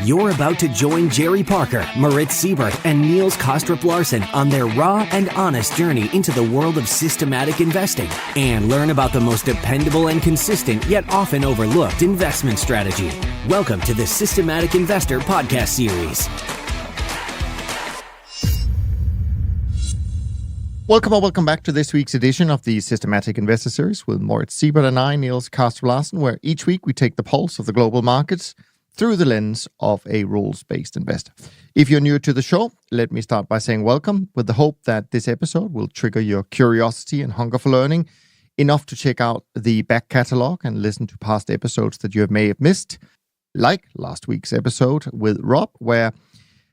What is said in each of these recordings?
You're about to join Jerry Parker, Moritz Seibert, and Niels Larsen on their raw and honest journey into the world of systematic investing and learn about the most dependable and consistent yet often overlooked investment strategy. Welcome to the Systematic Investor podcast series. Welcome back to this week's edition of the Systematic Investor Series with Moritz Seibert and I, Niels Larsen, where each week we take the pulse of the global markets through the lens of a rules-based investor. If you're new to the show, let me start by saying welcome, with the hope that this episode will trigger your curiosity and hunger for learning enough to check out the back catalog and listen to past episodes that you may have missed, like last week's episode with Rob, where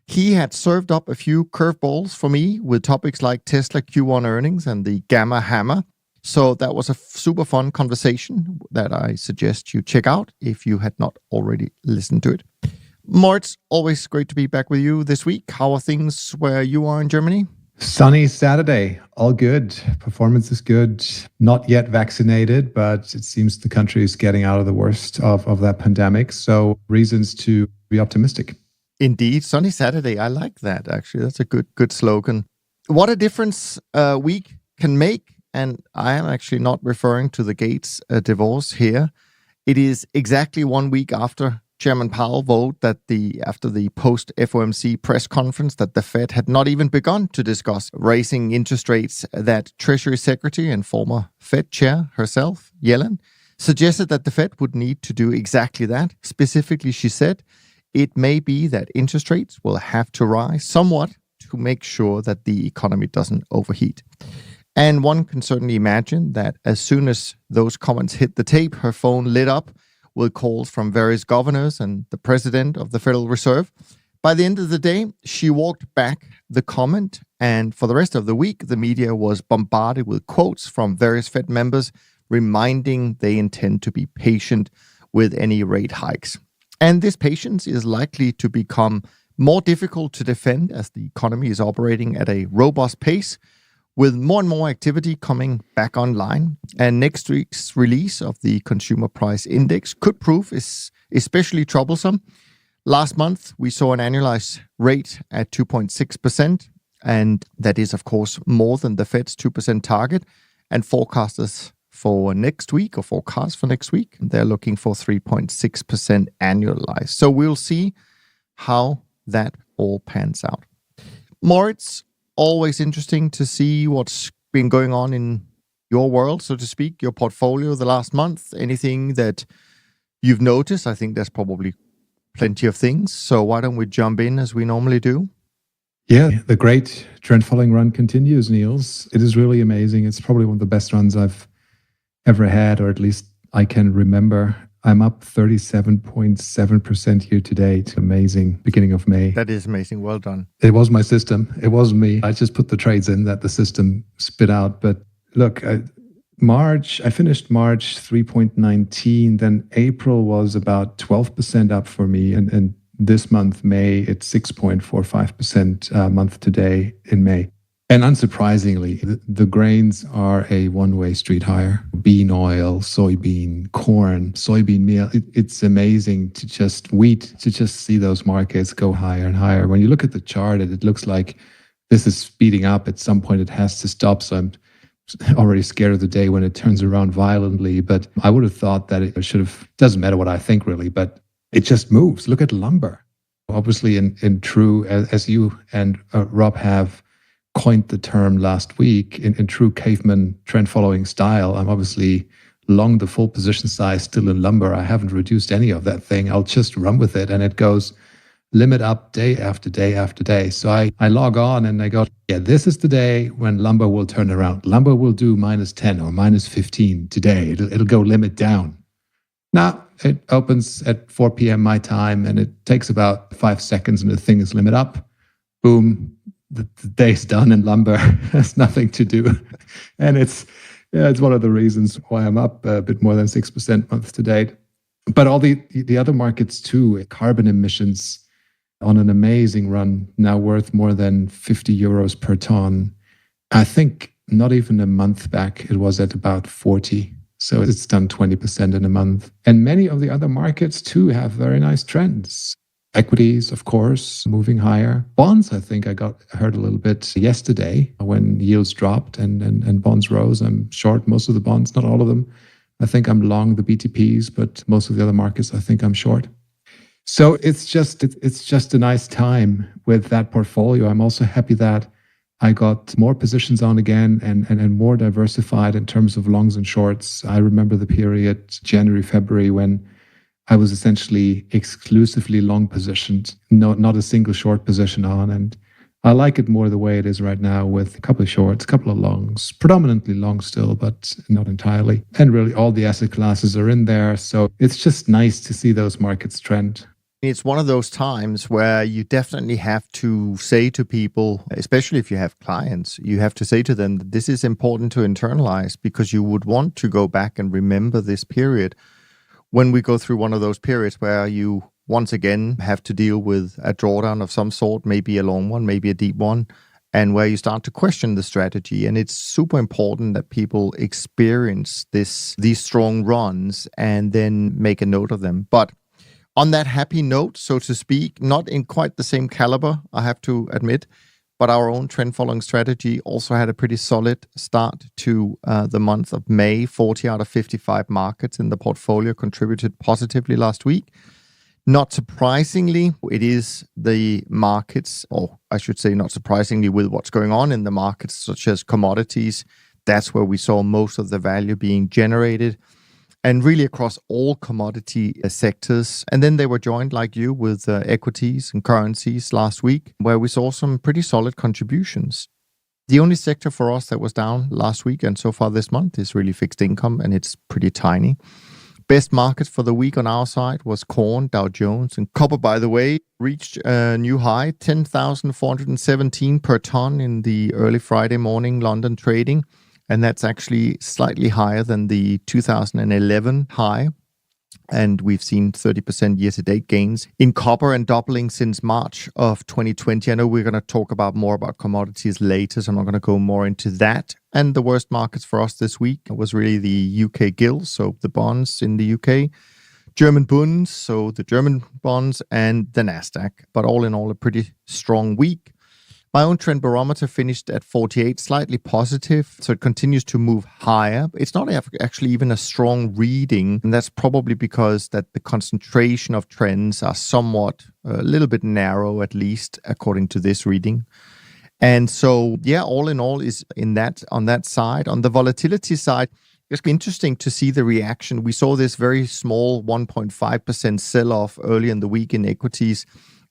he had served up a few curveballs for me with topics like Tesla Q1 earnings and the Gamma Hammer. So that was a super fun conversation that I suggest you check out if you had not already listened to it. Moritz, always great to be back with you this week. How are things where you are in Germany? Sunny Saturday, all good. Performance is good. Not yet vaccinated, but it seems the country is getting out of the worst of that pandemic. So reasons to be optimistic. Indeed. Sunny Saturday. I like that, actually. That's a good slogan. What a difference a week can make. And I am actually not referring to the Gates divorce here. It is exactly 1 week after Chairman Powell voted that after the post-FOMC press conference that the Fed had not even begun to discuss raising interest rates, that Treasury Secretary and former Fed Chair herself, Yellen, suggested that the Fed would need to do exactly that. Specifically, she said, it may be that interest rates will have to rise somewhat to make sure that the economy doesn't overheat. And one can certainly imagine that as soon as those comments hit the tape, her phone lit up with calls from various governors and the president of the Federal Reserve. By the end of the day, she walked back the comment, and for the rest of the week, the media was bombarded with quotes from various Fed members reminding they intend to be patient with any rate hikes. And this patience is likely to become more difficult to defend as the economy is operating at a robust pace, with more and more activity coming back online. And next week's release of the Consumer Price Index could prove especially troublesome. Last month, we saw an annualized rate at 2.6%, and that is, of course, more than the Fed's 2% target. And forecast for next week, they're looking for 3.6% annualized. So we'll see how that all pans out. Moritz, always interesting to see what's been going on in your world, so to speak, your portfolio the last month. Anything that you've noticed? I think there's probably plenty of things. So why don't we jump in as we normally do? Yeah, the great trend following run continues, Niels. It is really amazing. It's probably one of the best runs I've ever had, or at least I can remember. I'm up 37.7% year to date. Amazing. Beginning of May. That is amazing. Well done. It was my system. It wasn't me. I just put the trades in that the system spit out. But look, I finished March 3.19. Then April was about 12% up for me. And this month, May, it's 6.45% month to day in May. And unsurprisingly, the grains are a one-way street higher. Bean oil, soybean, corn, soybean meal. It's amazing to just see those markets go higher and higher. When you look at the chart, it looks like this is speeding up. At some point, it has to stop. So I'm already scared of the day when it turns around violently. But I would have thought that it should have, doesn't matter what I think really, but it just moves. Look at lumber. Obviously, in true, as you and Rob have coined the term last week, in true caveman trend following style, I'm obviously long the full position size still in lumber. I haven't reduced any of that thing. I'll just run with it. And it goes limit up day after day after day. So I log on and I go, yeah, this is the day when lumber will turn around. Lumber will do -10 or -15 today. It'll go limit down. Now it opens at 4 p.m. my time, and it takes about 5 seconds and the thing is limit up. Boom. The day's done in lumber. Has nothing to do. And it's one of the reasons why I'm up a bit more than 6% month to date. But all the other markets too, carbon emissions on an amazing run, now worth more than 50 euros per ton. I think not even a month back, it was at about 40. So it's done 20% in a month. And many of the other markets too have very nice trends. Equities, of course, moving higher. Bonds, I think I heard a little bit yesterday when yields dropped and bonds rose. I'm short most of the bonds, not all of them. I think I'm long the BTPs, but most of the other markets, I think I'm short. So it's just a nice time with that portfolio. I'm also happy that I got more positions on again and more diversified in terms of longs and shorts. I remember the period January, February when I was essentially exclusively long positioned, not a single short position on. And I like it more the way it is right now with a couple of shorts, a couple of longs, predominantly long still, but not entirely. And really all the asset classes are in there. So it's just nice to see those markets trend. It's one of those times where you definitely have to say to people, especially if you have clients, you have to say to them that this is important to internalize because you would want to go back and remember this period when we go through one of those periods where you once again have to deal with a drawdown of some sort, maybe a long one, maybe a deep one, and where you start to question the strategy. And it's super important that people experience these strong runs and then make a note of them. But on that happy note, so to speak, not in quite the same caliber, I have to admit, but our own trend following strategy also had a pretty solid start to the month of May. 40 out of 55 markets in the portfolio contributed positively last week. Not surprisingly, it is the markets, or I should say not surprisingly with what's going on in the markets, such as commodities. That's where we saw most of the value being generated. And really across all commodity sectors. And then they were joined, like you, with equities and currencies last week, where we saw some pretty solid contributions. The only sector for us that was down last week and so far this month is really fixed income, and it's pretty tiny. Best market for the week on our side was corn, Dow Jones, and copper, by the way, reached a new high, 10,417 per ton in the early Friday morning London trading. And that's actually slightly higher than the 2011 high. And we've seen 30% year-to-date gains in copper and doubling since March of 2020. I know we're going to talk about more about commodities later, so I'm not going to go more into that. And the worst markets for us this week was really the UK gilts, so the bonds in the UK, German bunds, so the German bonds, and the Nasdaq. But all in all, a pretty strong week. My own trend barometer finished at 48, slightly positive, so it continues to move higher. It's not actually even a strong reading, and that's probably because that the concentration of trends are somewhat, a little bit narrow, at least, according to this reading. And so, yeah, all in all is on that side. On the volatility side, it's been interesting to see the reaction. We saw this very small 1.5% sell-off early in the week in equities.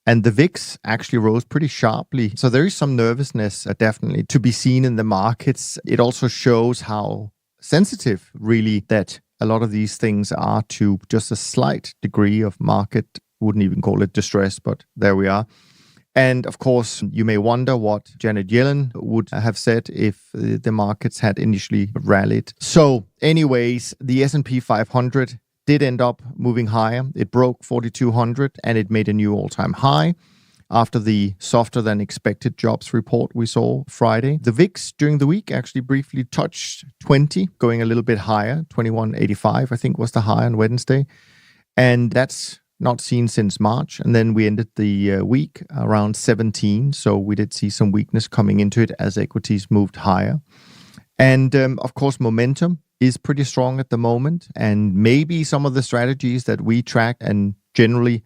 And the VIX actually rose pretty sharply. So there is some nervousness definitely to be seen in the markets. It also shows how sensitive really that a lot of these things are to just a slight degree of market, wouldn't even call it distress, but there we are. And of course, you may wonder what Janet Yellen would have said if the markets had initially rallied. So anyways, the S&P 500 did end up moving higher. It broke 4,200 and it made a new all-time high after the softer than expected jobs report we saw Friday. The VIX during the week actually briefly touched 20, going a little bit higher. 21.85, I think, was the high on Wednesday. And that's not seen since March. And then we ended the week around 17. So we did see some weakness coming into it as equities moved higher. And of course, momentum is pretty strong at the moment. And maybe some of the strategies that we track, and generally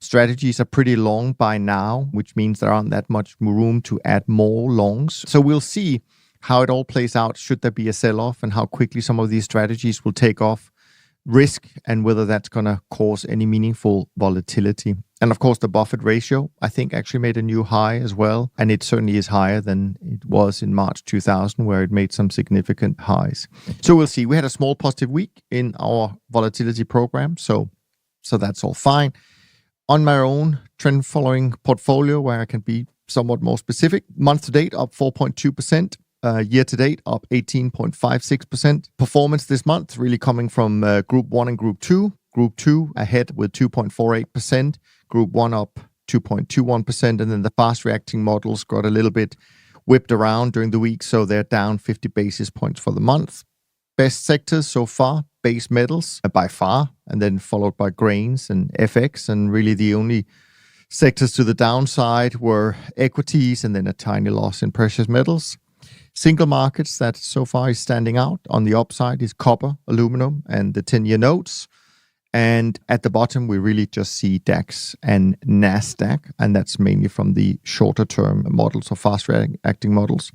strategies are pretty long by now, which means there aren't that much room to add more longs. So we'll see how it all plays out should there be a sell-off and how quickly some of these strategies will take off risk and whether that's going to cause any meaningful volatility. And of course, the Buffett ratio, I think, actually made a new high as well. And it certainly is higher than it was in March 2000, where it made some significant highs. So we'll see. We had a small positive week in our volatility program. So that's all fine. On my own trend following portfolio, where I can be somewhat more specific, month to date up 4.2%. Year to date, up 18.56%. Performance this month really coming from Group 1 and Group 2. Group 2 ahead with 2.48%. Group 1 up 2.21%. And then the fast reacting models got a little bit whipped around during the week, so they're down 50 basis points for the month. Best sectors so far, base metals by far, and then followed by grains and FX. And really the only Sectors to the downside were equities and then a tiny loss in precious metals. Single markets that so far is standing out on the upside is copper, aluminum, and the 10-year notes. And at the bottom, we really just see DAX and NASDAQ, and that's mainly from the shorter-term models or fast-reacting models.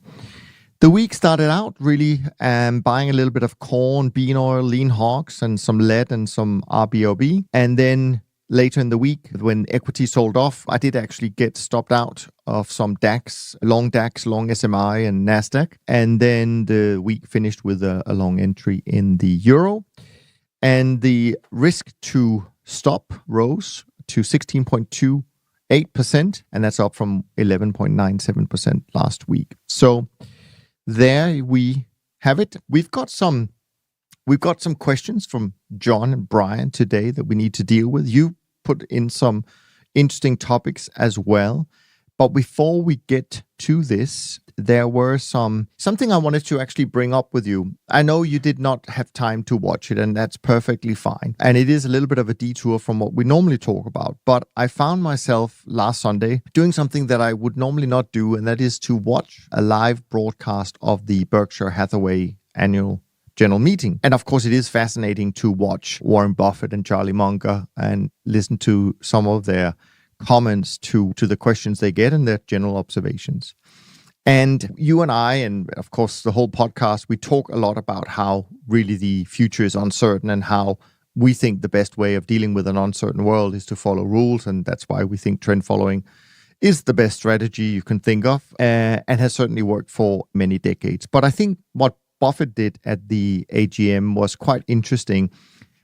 The week started out really buying a little bit of corn, bean oil, lean hogs, and some lead and some RBOB. And then later in the week, when equity sold off, I did actually get stopped out of some DAX, long SMI, and NASDAQ. And then the week finished with a long entry in the euro. And the risk to stop rose to 16.28%, and that's up from 11.97% last week. So there we have it. We've got some questions from John and Brian today that we need to deal with. You put in some interesting topics as well. But before we get to this, there were something I wanted to actually bring up with you. I know you did not have time to watch it, and that's perfectly fine. And it is a little bit of a detour from what we normally talk about. But I found myself last Sunday doing something that I would normally not do, and that is to watch a live broadcast of the Berkshire Hathaway annual general meeting. And of course, it is fascinating to watch Warren Buffett and Charlie Munger and listen to some of their comments to the questions they get and their general observations. And you and I, and of course the whole podcast, we talk a lot about how really the future is uncertain and how we think the best way of dealing with an uncertain world is to follow rules. And that's why we think trend following is the best strategy you can think of and has certainly worked for many decades. But I think what Buffett did at the AGM was quite interesting,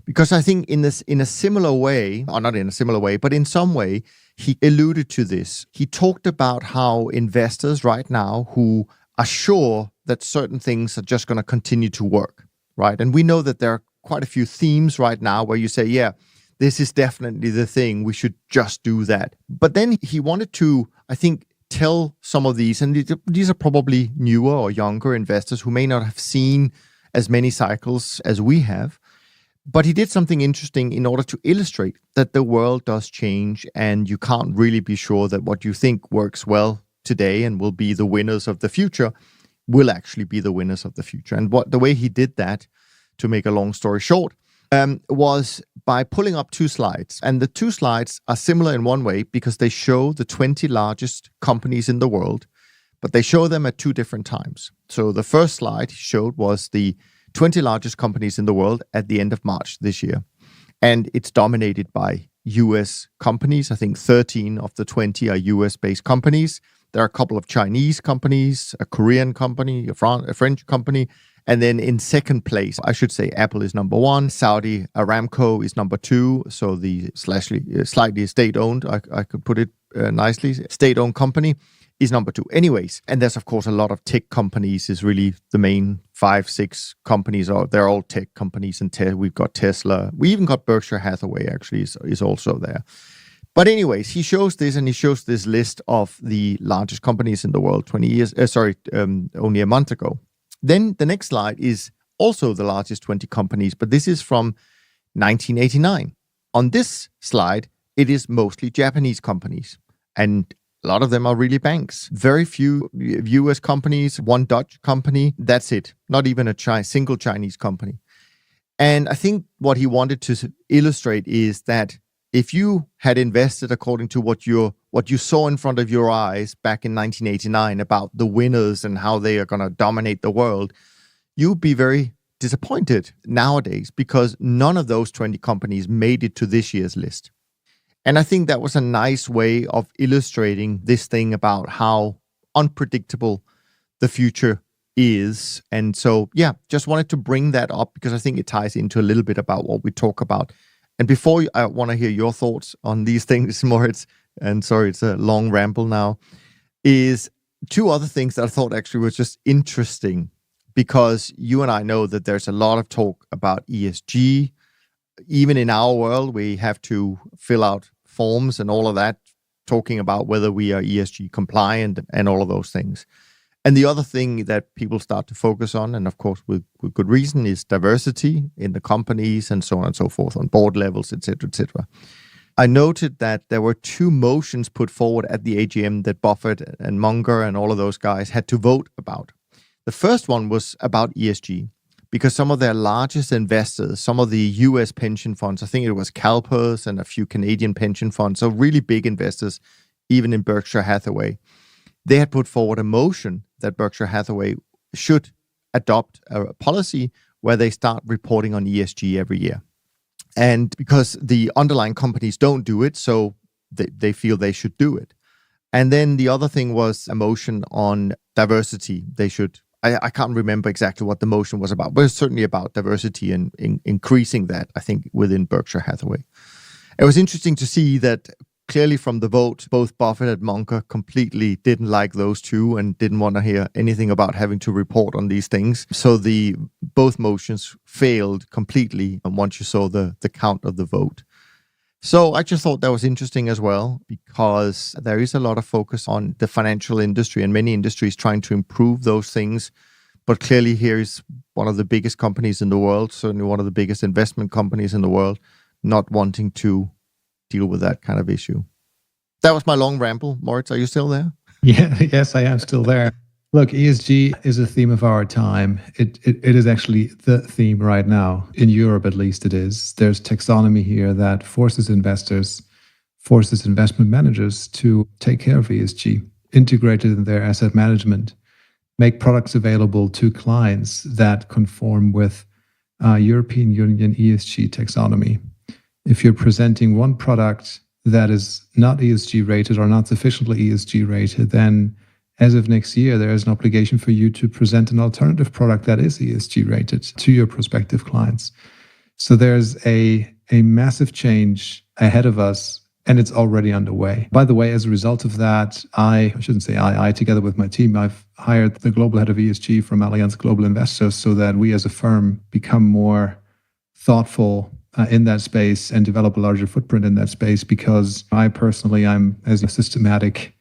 because I think in a similar way, or not in a similar way, but in some way, he alluded to this. He talked about how investors right now who are sure that certain things are just going to continue to work, right? And we know that there are quite a few themes right now where you say, yeah, this is definitely the thing, we should just do that. But then he wanted to, I think, tell some of these, and these are probably newer or younger investors who may not have seen as many cycles as we have. But he did something interesting in order to illustrate that the world does change, and you can't really be sure that what you think works well today and will be the winners of the future will actually be the winners of the future. And the way he did that, to make a long story short, was by pulling up two slides. And the two slides are similar in one way because they show the 20 largest companies in the world, but they show them at two different times. So the first slide he showed was the 20 largest companies in the world at the end of March this year. And it's dominated by US companies. I think 13 of the 20 are US-based companies. There are a couple of Chinese companies, a Korean company, a French company. And then in second place, I should say Apple is number one. Saudi Aramco is number two. So the slightly state-owned, I could put it nicely, state-owned company is number two. Anyways, and there's of course a lot of tech companies is really the main 5-6 companies. They're all tech companies, and we've got Tesla. We even got Berkshire Hathaway actually is also there. But anyways, he shows this, and he shows this list of the largest companies in the world only a month ago. Then the next slide is also the largest 20 companies, but this is from 1989. On this slide, it is mostly Japanese companies, and a lot of them are really banks. Very few US companies, one Dutch company, that's it. Not even a single Chinese company. And I think what he wanted to illustrate is that if you had invested according to what you saw in front of your eyes back in 1989 about the winners and how they are going to dominate the world, you'd be very disappointed nowadays because none of those 20 companies made it to this year's list. And I think that was a nice way of illustrating this thing about how unpredictable the future is. And so, yeah, just wanted to bring that up because I think it ties into a little bit about what we talk about. And before I want to hear your thoughts on these things, Moritz, and sorry, it's a long ramble now, is two other things that I thought actually was just interesting because you and I know that there's a lot of talk about ESG. Even in our world, we have to fill out forms and all of that, talking about whether we are ESG compliant and all of those things. And the other thing that people start to focus on, and of course with good reason, is diversity in the companies and so on and so forth, on board levels, etc., etc. I noted that there were two motions put forward at the AGM that Buffett and Munger and all of those guys had to vote about. The first one was about ESG, because some of their largest investors, some of the US pension funds, I think it was CalPERS and a few Canadian pension funds, so really big investors, even in Berkshire Hathaway, they had put forward a motion that Berkshire Hathaway should adopt a policy where they start reporting on ESG every year. And because the underlying companies don't do it, so they feel they should do it. And then the other thing was a motion on diversity. They should, I can't remember exactly what the motion was about, but it's certainly about diversity and increasing that, I think, within Berkshire Hathaway. It was interesting to see that clearly from the vote, both Buffett and Munger completely didn't like those two and didn't want to hear anything about having to report on these things. So both motions failed completely once you saw the count of the vote. So I just thought that was interesting as well, because there is a lot of focus on the financial industry and many industries trying to improve those things. But clearly here is one of the biggest companies in the world, certainly one of the biggest investment companies in the world, not wanting to deal with that kind of issue. That was my long ramble. Moritz, are you still there? Yeah, yes, I am still there. Look, ESG is a theme of our time. It is actually the theme right now. In Europe, at least it is. There's taxonomy here that forces investors, forces investment managers to take care of ESG, integrate it in their asset management, make products available to clients that conform with European Union ESG taxonomy. If you're presenting one product that is not ESG rated or not sufficiently ESG rated, then as of next year, there is an obligation for you to present an alternative product that is ESG rated to your prospective clients. So there's a massive change ahead of us, and it's already underway. By the way, as a result of that, I together with my team, I've hired the global head of ESG from Allianz Global Investors so that we as a firm become more thoughtful in that space and develop a larger footprint in that space, because I personally, I'm as a systematic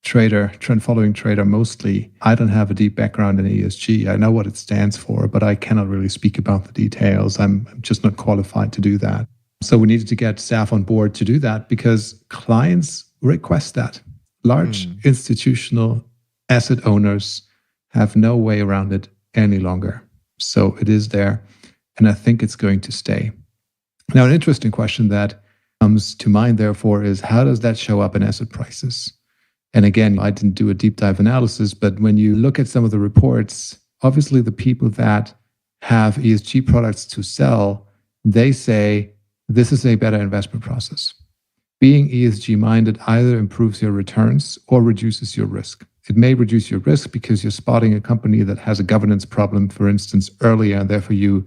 trader, trend following trader mostly, I don't have a deep background in ESG. I know what it stands for, but I cannot really speak about the details. I'm just not qualified to do that. So we needed to get staff on board to do that because clients request that. Large institutional asset owners have no way around it any longer. So it is there, and I think it's going to stay. Now, an interesting question that comes to mind, therefore, is how does that show up in asset prices? And again, I didn't do a deep dive analysis, but when you look at some of the reports, obviously the people that have ESG products to sell, they say this is a better investment process. Being ESG minded either improves your returns or reduces your risk. It may reduce your risk because you're spotting a company that has a governance problem, for instance, earlier, and therefore you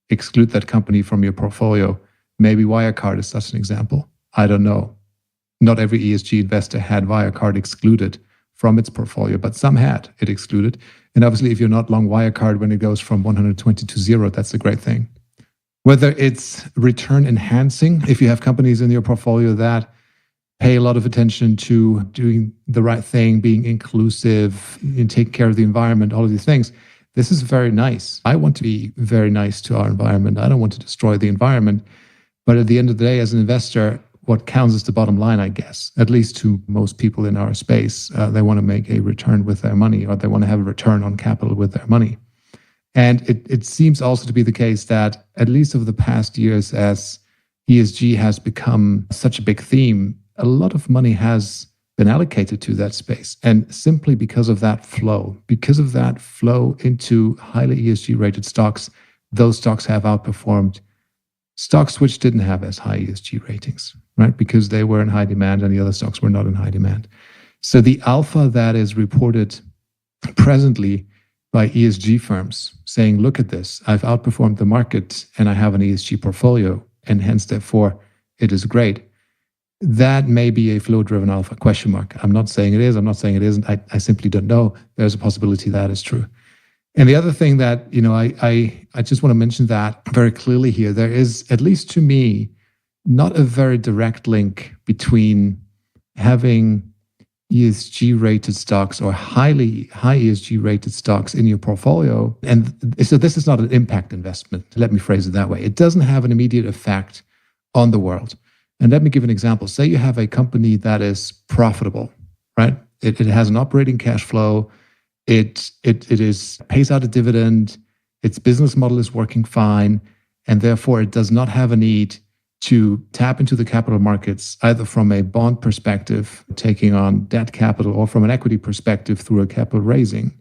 exclude that company from your portfolio. Maybe Wirecard is such an example. I don't know. Not every ESG investor had Wirecard excluded from its portfolio, but some had it excluded. And obviously, if you're not long Wirecard when it goes from 120 to 0, that's a great thing. Whether it's return enhancing, if you have companies in your portfolio that pay a lot of attention to doing the right thing, being inclusive, and taking care of the environment, all of these things, this is very nice. I want to be very nice to our environment. I don't want to destroy the environment. But at the end of the day, as an investor, what counts is the bottom line, I guess, at least to most people in our space. They want to make a return with their money, or they want to have a return on capital with their money. And it seems also to be the case that, at least over the past years, as ESG has become such a big theme, a lot of money has been allocated to that space. And simply because of that flow into highly ESG rated stocks, those stocks have outperformed stocks which didn't have as high ESG ratings, right? Because they were in high demand and the other stocks were not in high demand. So the alpha that is reported presently by ESG firms saying, look at this, I've outperformed the market and I have an ESG portfolio, and hence, therefore, it is great. That may be a flow-driven alpha, question mark. I'm not saying it is, I'm not saying it isn't. I simply don't know. There's a possibility that is true. And the other thing that, I just want to mention that very clearly here, there is, at least to me, not a very direct link between having ESG-rated stocks or high ESG-rated stocks in your portfolio. And so this is not an impact investment. Let me phrase it that way. It doesn't have an immediate effect on the world. And let me give an example. Say you have a company that is profitable, right? It has an operating cash flow. It pays out a dividend. Its business model is working fine. And therefore, it does not have a need to tap into the capital markets, either from a bond perspective, taking on debt capital, or from an equity perspective through a capital raising.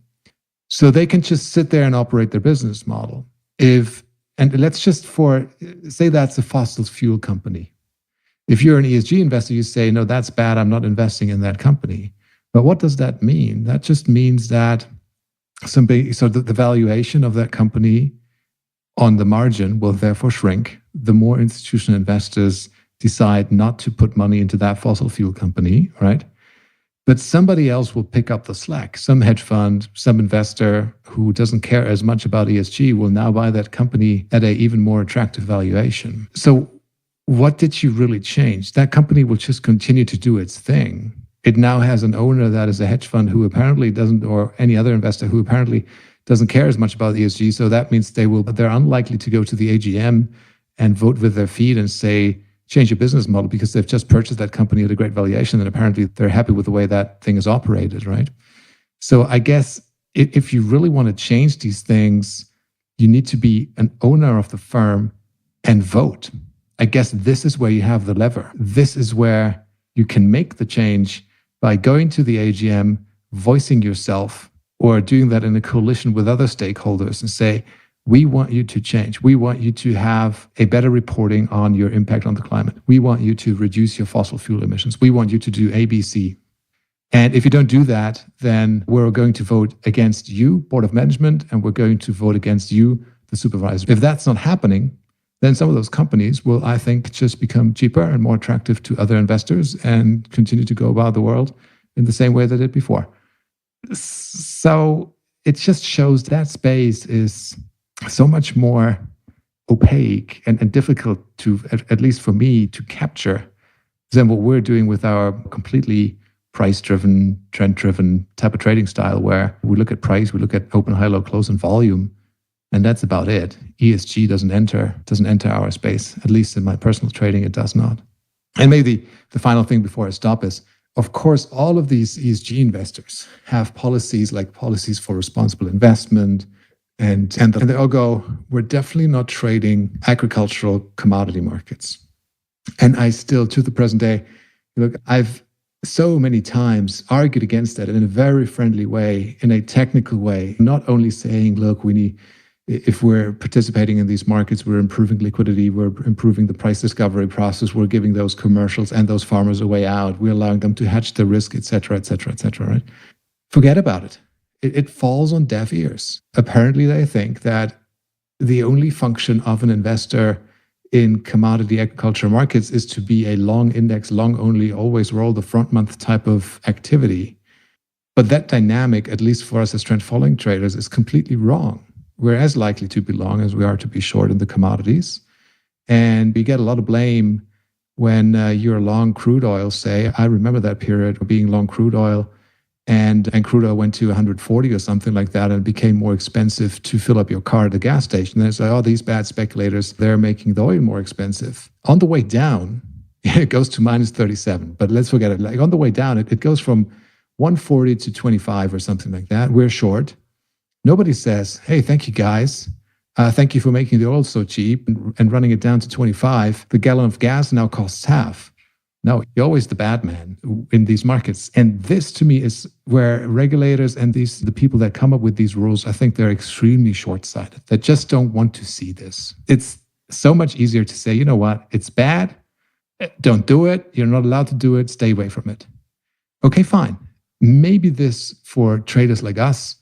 So they can just sit there and operate their business model. And let's just say that's a fossil fuel company. If you're an ESG investor, you say, no, that's bad. I'm not investing in that company. But what does that mean? That just means that the valuation of that company on the margin will therefore shrink. The more institutional investors decide not to put money into that fossil fuel company, right? But somebody else will pick up the slack. Some hedge fund, some investor who doesn't care as much about ESG will now buy that company at an even more attractive valuation. So what did you really change? That company will just continue to do its thing. It now has an owner that is a hedge fund who apparently doesn't, or any other investor who apparently doesn't care as much about ESG. So that means they're unlikely to go to the AGM and vote with their feet and say, change your business model, because they've just purchased that company at a great valuation and apparently they're happy with the way that thing is operated, right? So I guess if you really want to change these things, you need to be an owner of the firm and vote. I guess this is where you have the lever. This is where you can make the change by going to the AGM, voicing yourself, or doing that in a coalition with other stakeholders and say, we want you to change. We want you to have a better reporting on your impact on the climate. We want you to reduce your fossil fuel emissions. We want you to do A, B, C. And if you don't do that, then we're going to vote against you, Board of Management, and we're going to vote against you, the supervisor. If that's not happening, then some of those companies will, I think, just become cheaper and more attractive to other investors and continue to go about the world in the same way they did before. So it just shows that space is so much more opaque and difficult to, at least for me, to capture than what we're doing with our completely price-driven, trend-driven type of trading style, where we look at price, we look at open, high, low, close, and volume, and that's about it. ESG doesn't enter our space. At least in my personal trading, it does not. And maybe the final thing before I stop is, of course, all of these ESG investors have policies like policies for responsible investment, and they all go, we're definitely not trading agricultural commodity markets. And I still, to the present day, look, I've so many times argued against that in a very friendly way, in a technical way, not only saying, look, if we're participating in these markets, we're improving liquidity, we're improving the price discovery process, we're giving those commercials and those farmers a way out, we're allowing them to hedge the risk, et cetera, right? Forget about it. It falls on deaf ears. Apparently, they think that the only function of an investor in commodity agriculture markets is to be a long index, long only, always roll the front month type of activity. But that dynamic, at least for us as trend following traders, is completely wrong. We're as likely to be long as we are to be short in the commodities. And we get a lot of blame when you're long crude oil, say. I remember that period of being long crude oil, and crude oil went to 140 or something like that, and it became more expensive to fill up your car at the gas station. And it's like, oh, these bad speculators, they're making the oil more expensive. On the way down, it goes to minus 37. But let's forget it. Like on the way down, it goes from 140 to 25 or something like that. We're short. Nobody says, hey, thank you, guys. Thank you for making the oil so cheap and running it down to 25. The gallon of gas now costs half. No, you're always the bad man in these markets. And this, to me, is where regulators and the people that come up with these rules, I think they're extremely short-sighted. They just don't want to see this. It's so much easier to say, you know what, it's bad. Don't do it. You're not allowed to do it. Stay away from it. Okay, fine. Maybe this, for traders like us,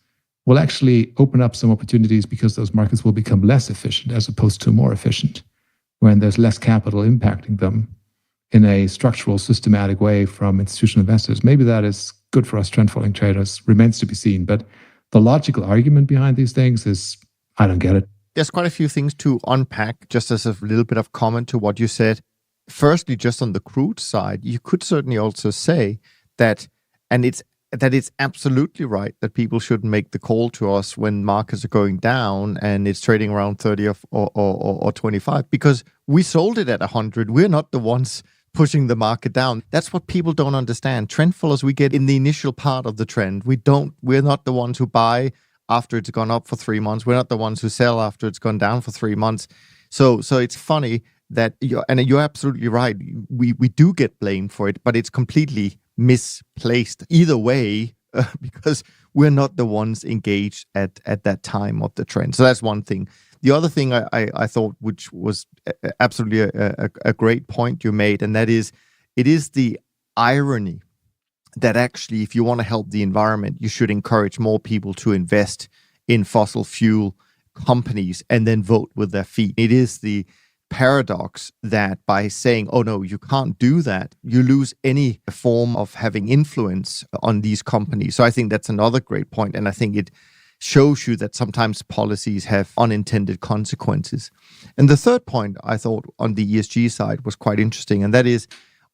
will actually open up some opportunities because those markets will become less efficient as opposed to more efficient when there's less capital impacting them in a structural, systematic way from institutional investors. Maybe that is good for us trend following traders. Remains to be seen. But the logical argument behind these things is, I don't get it. There's quite a few things to unpack, just as a little bit of comment to what you said. Firstly, just on the crude side, you could certainly also say that, and it's absolutely right that people shouldn't make the call to us when markets are going down and it's trading around 30 or 25, because we sold it at 100. We're not the ones pushing the market down. That's what people don't understand. Trend followers, we get in the initial part of the trend. We're not the ones who buy after it's gone up for 3 months. We're not the ones who sell after it's gone down for 3 months. So it's funny that you're absolutely right. We do get blamed for it, but it's completely misplaced either way, because we're not the ones engaged at that time of the trend. So that's one thing. The other thing I thought, which was absolutely a great point you made, and that is, it is the irony that actually, if you want to help the environment, you should encourage more people to invest in fossil fuel companies and then vote with their feet. It is the paradox that by saying, oh no, you can't do that, you lose any form of having influence on these companies. So I think that's another great point, and I think it shows you that sometimes policies have unintended consequences. And the third point I thought on the ESG side was quite interesting, and that is,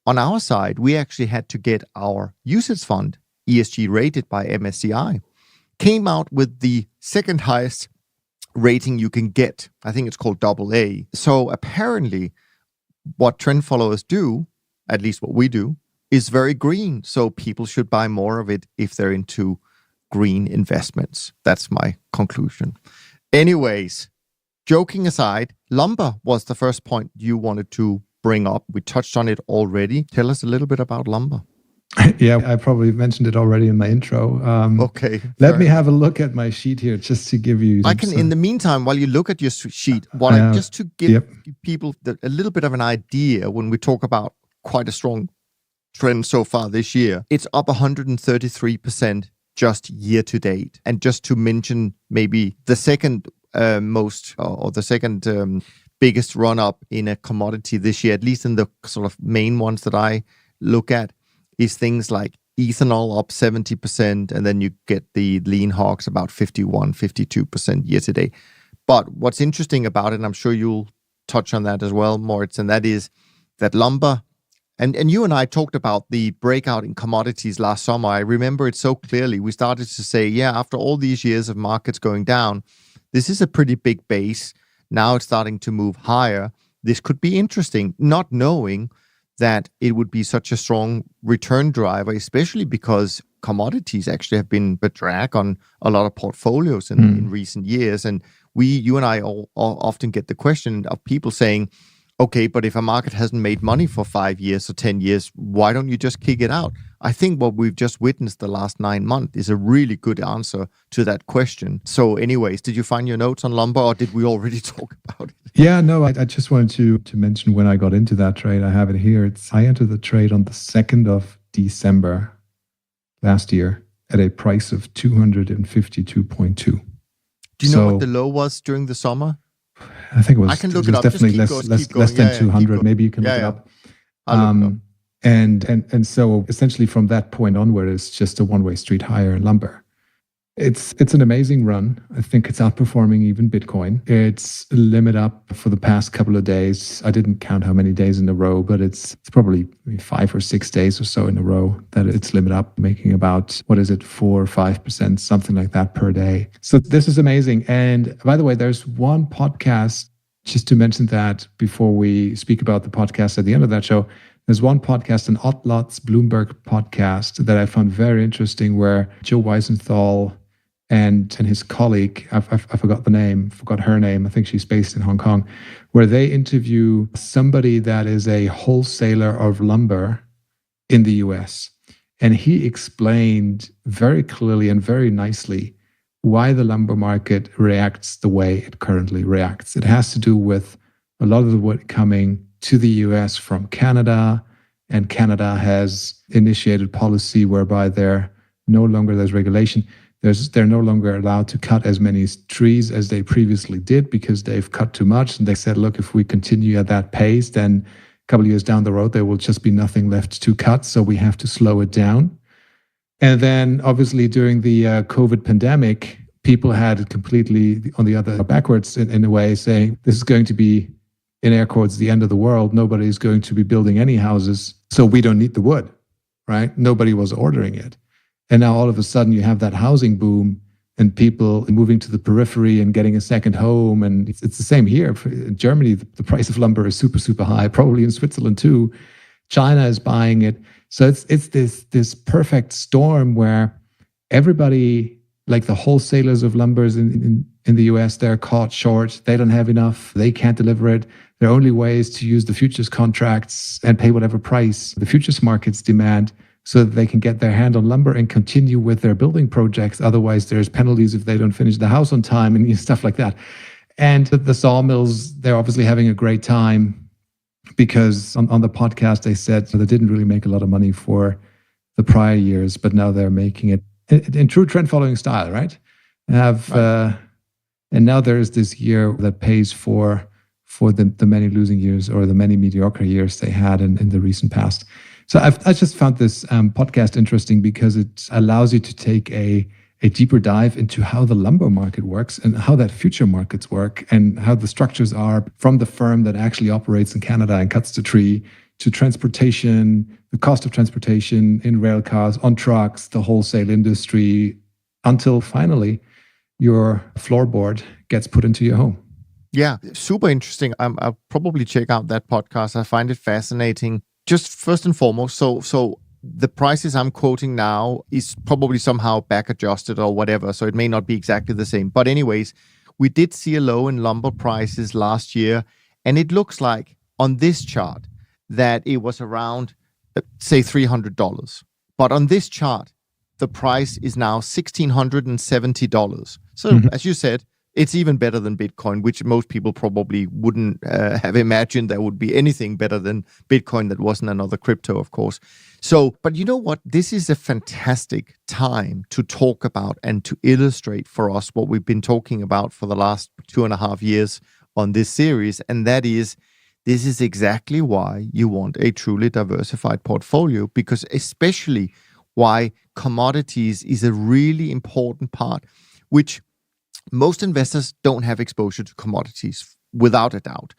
on our side, we actually had to get our UCITS fund ESG rated by MSCI. Came out with the second highest rating you can get. I think it's called AA. So apparently what trend followers do, at least what we do, is very green. So people should buy more of it if they're into green investments. That's my conclusion. Anyways, joking aside, lumber was the first point you wanted to bring up. We touched on it already. Tell us a little bit about lumber. Yeah, I probably mentioned it already in my intro. Okay. Let me have a look at my sheet here just to give you... in the meantime, while you look at your sheet, just to give people a little bit of an idea, when we talk about quite a strong trend so far this year, it's up 133% just year to date. And just to mention maybe the second biggest run up in a commodity this year, at least in the sort of main ones that I look at, is things like ethanol up 70%, and then you get the lean hogs about 52% year to date. But what's interesting about it, and I'm sure you'll touch on that as well, Moritz, and that is that lumber, and you and I talked about the breakout in commodities last summer. I remember it so clearly. We started to say, after all these years of markets going down, this is a pretty big base. Now it's starting to move higher. This could be interesting, not knowing that it would be such a strong return driver, especially because commodities actually have been a drag on a lot of portfolios in recent years. And you and I all often get the question of people saying, okay, but if a market hasn't made money for 5 years or 10 years, why don't you just kick it out? I think what we've just witnessed the last 9 months is a really good answer to that question. So anyways, did you find your notes on lumber, or did we already talk about it? Yeah, no, I just wanted to mention when I got into that trade. I have it here. I entered the trade on the 2nd of December last year at a price of 252.2. Do you know what the low was during the summer? I think it was. I can look it up. Definitely less than 200. Maybe you can look it up. And so essentially from that point onward, it's just a one-way street higher in lumber. It's an amazing run. I think it's outperforming even Bitcoin. It's limit up for the past couple of days. I didn't count how many days in a row, but it's probably 5 or 6 days or so in a row that it's limit up, making about, 4 or 5%, something like that per day. So this is amazing. And by the way, there's one podcast, just to mention that before we speak about the podcast at the end of that show, there's one podcast, an Otlot's Bloomberg podcast, that I found very interesting, where Joe Weisenthal and his colleague, I forgot her name, I think she's based in Hong Kong, where they interview somebody that is a wholesaler of lumber in the US. And he explained very clearly and very nicely why the lumber market reacts the way it currently reacts. It has to do with a lot of the wood coming to the US from Canada, and Canada has initiated policy whereby there's regulation. They're no longer allowed to cut as many trees as they previously did because they've cut too much. And they said, look, if we continue at that pace, then a couple of years down the road, there will just be nothing left to cut. So we have to slow it down. And then obviously during the COVID pandemic, people had it completely on the other backwards in a way, saying this is going to be, in air quotes, the end of the world. Nobody is going to be building any houses. So we don't need the wood, right? Nobody was ordering it. And now all of a sudden you have that housing boom and people moving to the periphery and getting a second home. And it's the same here. In Germany, the price of lumber is super, super high, probably in Switzerland too. China is buying it. So it's this perfect storm where everybody, like the wholesalers of lumbers in the US, they're caught short. They don't have enough. They can't deliver it. Their only way is to use the futures contracts and pay whatever price the futures markets demand so that they can get their hand on lumber and continue with their building projects. Otherwise, there's penalties if they don't finish the house on time and stuff like that. And the sawmills, they're obviously having a great time because on the podcast, they said they didn't really make a lot of money for the prior years, but now they're making it in true trend following style, right? And now there is this year that pays for the many losing years or the many mediocre years they had in the recent past. So I just found this podcast interesting because it allows you to take a deeper dive into how the lumber market works and how that future markets work and how the structures are from the firm that actually operates in Canada and cuts the tree to transportation, the cost of transportation in rail cars, on trucks, the wholesale industry, until finally your floorboard gets put into your home. Yeah, super interesting. I'll probably check out that podcast. I find it fascinating. Just first and foremost, so the prices I'm quoting now is probably somehow back adjusted or whatever, so it may not be exactly the same. But anyways, we did see a low in lumber prices last year, and it looks like on this chart that it was around, say, $300. But on this chart, the price is now $1,670. So as you said, it's even better than Bitcoin, which most people probably wouldn't have imagined there would be anything better than Bitcoin that wasn't another crypto, of course. So, but you know what? This is a fantastic time to talk about and to illustrate for us what we've been talking about for the last 2.5 years on this series. And that is, this is exactly why you want a truly diversified portfolio, because especially why commodities is a really important part, which most investors don't have exposure to commodities, without a doubt.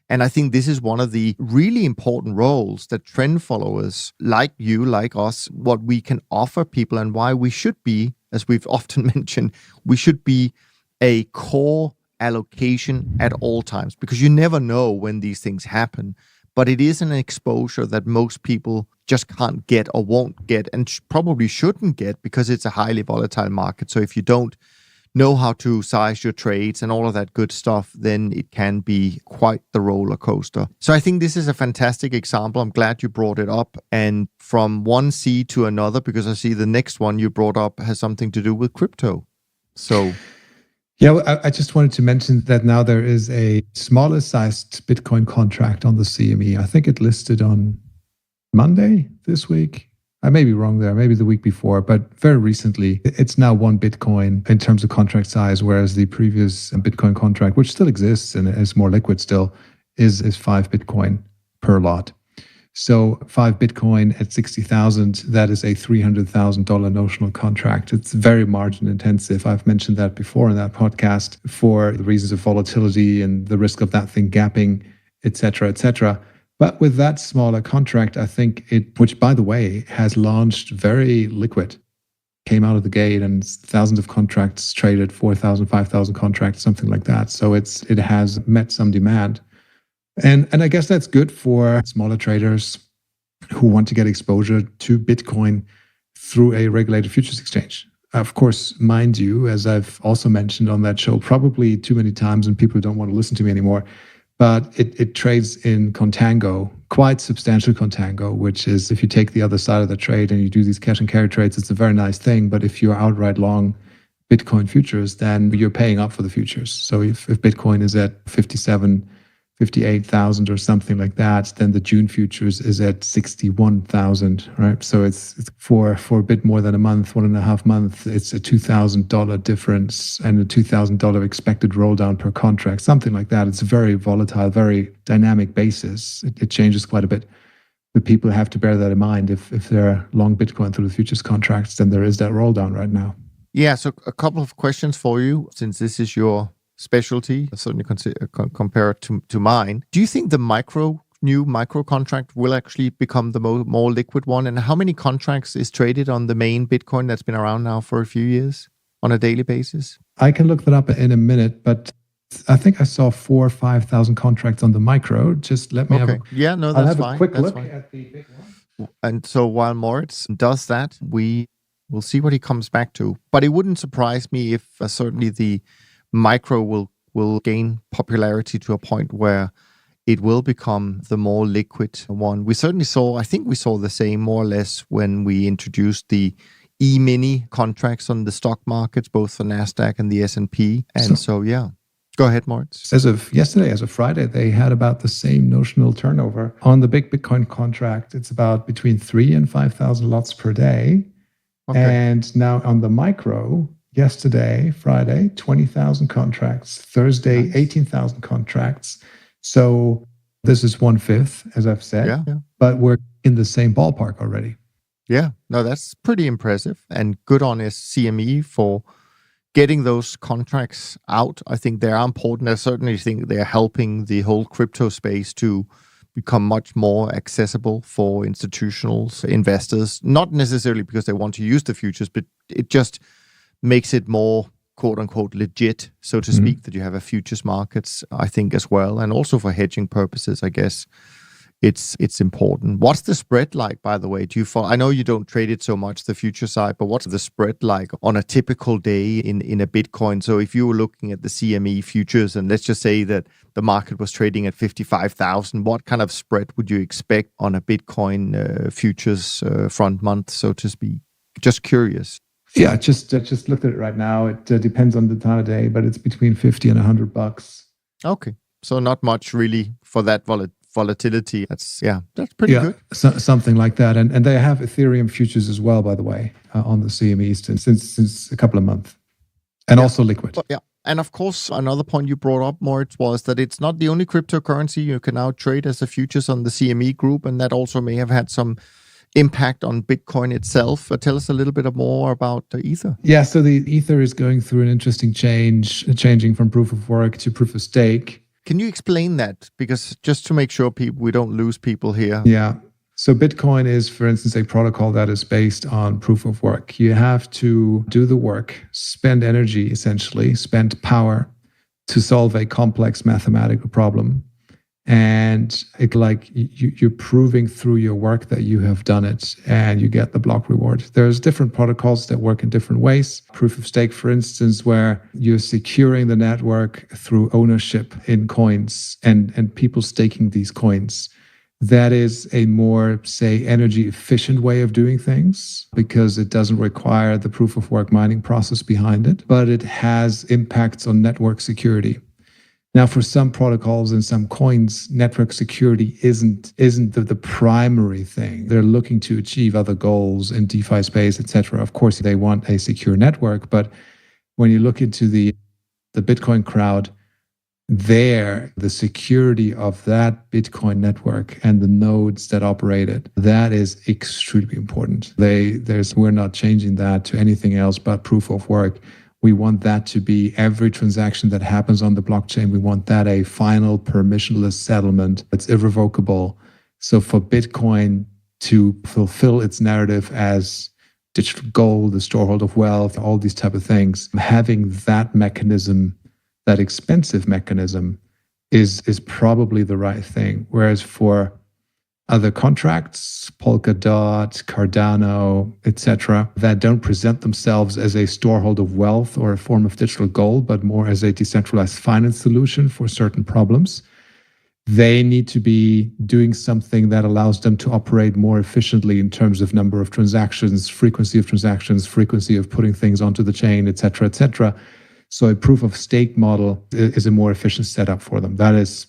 And I think this is one of the really important roles that trend followers like you, like us, what we can offer people and why we should be, as we've often mentioned, we should be a core allocation at all times, because you never know when these things happen. But it is an exposure that most people just can't get or won't get and probably shouldn't get because it's a highly volatile market. So if you don't know how to size your trades and all of that good stuff, then it can be quite the roller coaster. So I think this is a fantastic example. I'm glad you brought it up. And from one sea to another, because I see the next one you brought up has something to do with crypto. So yeah, well, I just wanted to mention that now there is a smaller sized Bitcoin contract on the CME. I think it listed on Monday this week. I may be wrong there, maybe the week before, but very recently, it's now 1 Bitcoin in terms of contract size, whereas the previous Bitcoin contract, which still exists and is more liquid still, is 5 Bitcoin per lot. So 5 Bitcoin at 60,000, that is a $300,000 notional contract. It's very margin intensive. I've mentioned that before in that podcast for the reasons of volatility and the risk of that thing gapping, et cetera, et cetera. But with that smaller contract, I think which by the way, has launched very liquid, came out of the gate and thousands of contracts traded, 4,000, 5,000 contracts, something like that. So it has met some demand. And I guess that's good for smaller traders who want to get exposure to Bitcoin through a regulated futures exchange. Of course, mind you, as I've also mentioned on that show, probably too many times and people don't want to listen to me anymore, but it trades in contango, quite substantial contango, which is if you take the other side of the trade and you do these cash and carry trades, it's a very nice thing. But if you're outright long Bitcoin futures, then you're paying up for the futures. So if Bitcoin is at 58,000 or something like that, then the June futures is at 61,000, right? So it's for a bit more than a month, 1.5 months, it's a $2,000 difference and a $2,000 expected roll down per contract, something like that. It's a very volatile, very dynamic basis. It changes quite a bit. But people have to bear that in mind. If they're long Bitcoin through the futures contracts, then there is that roll down right now. Yeah, so a couple of questions for you, since this is your specialty, certainly compare it to mine. Do you think the new micro contract will actually become the more liquid one? And how many contracts is traded on the main Bitcoin that's been around now for a few years on a daily basis? I can look that up in a minute, but I think I saw 4,000 or 5,000 contracts on the micro. Just let me have I'll have fine. a quick That's look fine. at the big one. And so while Moritz does that, we will see what he comes back to. But it wouldn't surprise me if certainly the micro will gain popularity to a point where it will become the more liquid one. We certainly I think we saw the same more or less when we introduced the E-mini contracts on the stock markets, both for NASDAQ and the S&P. And so yeah. Go ahead, Moritz. As of yesterday, as of Friday, they had about the same notional turnover. On the big Bitcoin contract, it's about between 3,000 and 5,000 lots per day. Okay. And now on the micro, yesterday, Friday, 20,000 contracts. Thursday, nice. 18,000 contracts. So this is 1/5, as I've said. Yeah. But we're in the same ballpark already. Yeah. No, that's pretty impressive. And good on CME for getting those contracts out. I think they are important. I certainly think they're helping the whole crypto space to become much more accessible for institutional investors, not necessarily because they want to use the futures, but it just makes it more quote unquote legit, so to speak, that you have a futures markets, I think, as well. And also for hedging purposes, I guess it's important. What's the spread like, by the way? Do you follow? I know you don't trade it so much, the future side, but what's the spread like on a typical day in a Bitcoin? So if you were looking at the CME futures, and let's just say that the market was trading at 55,000, what kind of spread would you expect on a Bitcoin futures front month, so to speak? Just curious. Yeah, just looked at it right now. It depends on the time of day, but it's between $50 and $100. Okay, so not much really for that volatility. That's pretty good. Something like that. And they have Ethereum futures as well, by the way, on the CME since a couple of months, and also liquid. But, and of course, another point you brought up, Moritz, was that it's not the only cryptocurrency you can now trade as a futures on the CME group, and that also may have had some impact on Bitcoin itself. Tell us a little bit more about Ether. Yeah, so the Ether is going through an interesting changing from proof of work to proof of stake. Can you explain that? Because just to make sure we don't lose people here. Yeah. So Bitcoin is, for instance, a protocol that is based on proof of work. You have to do the work, spend energy, essentially, spend power to solve a complex mathematical problem. And you're proving through your work that you have done it, and you get the block reward. There's different protocols that work in different ways. Proof of stake, for instance, where you're securing the network through ownership in coins and people staking these coins. That is a more, say, energy efficient way of doing things because it doesn't require the proof of work mining process behind it, but it has impacts on network security. Now, for some protocols and some coins, network security isn't the primary thing. They're looking to achieve other goals in DeFi space, etc. Of course, they want a secure network, but when you look into the Bitcoin crowd, the security of that Bitcoin network and the nodes that operate it, that is extremely important. We're not changing that to anything else but proof of work. We want that to be every transaction that happens on the blockchain. We want that a final permissionless settlement. It's irrevocable. So for Bitcoin to fulfill its narrative as digital gold, the storehold of wealth, all these type of things, having that mechanism, that expensive mechanism, is probably the right thing. Whereas for other contracts, Polkadot, Cardano, etc., that don't present themselves as a storehold of wealth or a form of digital gold, but more as a decentralized finance solution for certain problems, they need to be doing something that allows them to operate more efficiently in terms of number of transactions, frequency of putting things onto the chain, etc., etc. So a proof of stake model is a more efficient setup for them. That is,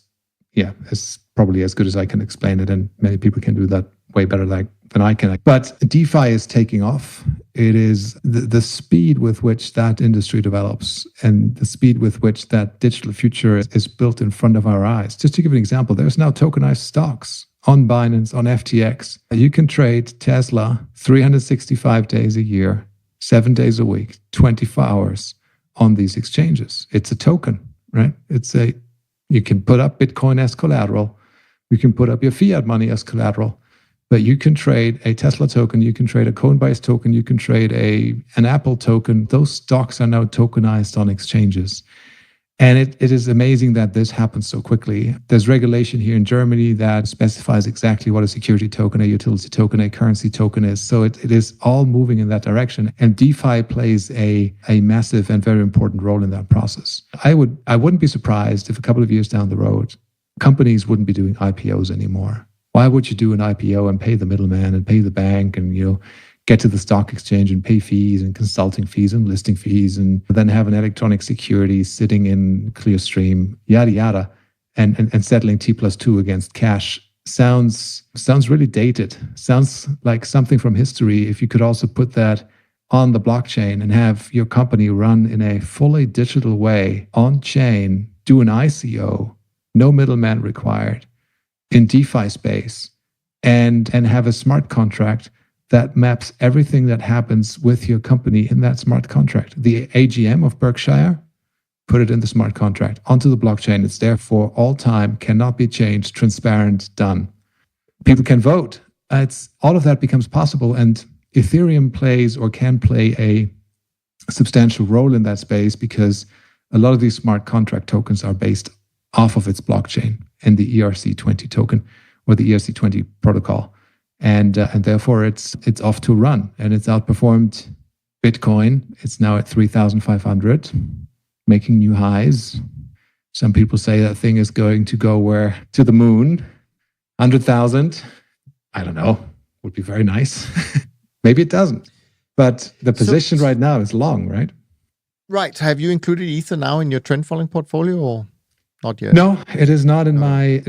is probably as good as I can explain it, and many people can do that way better than I can. But DeFi is taking off. It is the speed with which that industry develops and the speed with which that digital future is built in front of our eyes. Just to give an example, there's now tokenized stocks on Binance, on FTX. You can trade Tesla 365 days a year, 7 days a week, 24 hours on these exchanges. It's a token, right? You can put up Bitcoin as collateral. You can put up your fiat money as collateral, but you can trade a Tesla token, you can trade a Coinbase token, you can trade an Apple token. Those stocks are now tokenized on exchanges. And it is amazing that this happens so quickly. There's regulation here in Germany that specifies exactly what a security token, a utility token, a currency token is. So it is all moving in that direction. And DeFi plays a massive and very important role in that process. I wouldn't be surprised if a couple of years down the road, companies wouldn't be doing IPOs anymore. Why would you do an IPO and pay the middleman and pay the bank and, get to the stock exchange and pay fees and consulting fees and listing fees and then have an electronic security sitting in Clearstream, yada, yada, and settling T+2 against cash sounds really dated. Sounds like something from history. If you could also put that on the blockchain and have your company run in a fully digital way on chain, do an ICO, no middleman required in DeFi space, and have a smart contract that maps everything that happens with your company in that smart contract. The AGM of Berkshire, put it in the smart contract onto the blockchain. It's there for all time, cannot be changed, transparent, done. People can vote. All of that becomes possible, and Ethereum plays or can play a substantial role in that space because a lot of these smart contract tokens are based off of its blockchain and the ERC20 token or the ERC20 protocol. And therefore, it's off to run, and it's outperformed Bitcoin. It's now at 3,500, making new highs. Some people say that thing is going to go to the moon, 100,000. I don't know. Would be very nice. Maybe it doesn't. But the position right now is long, right? Right. Have you included Ether now in your trend following portfolio or not yet? No, it is not in my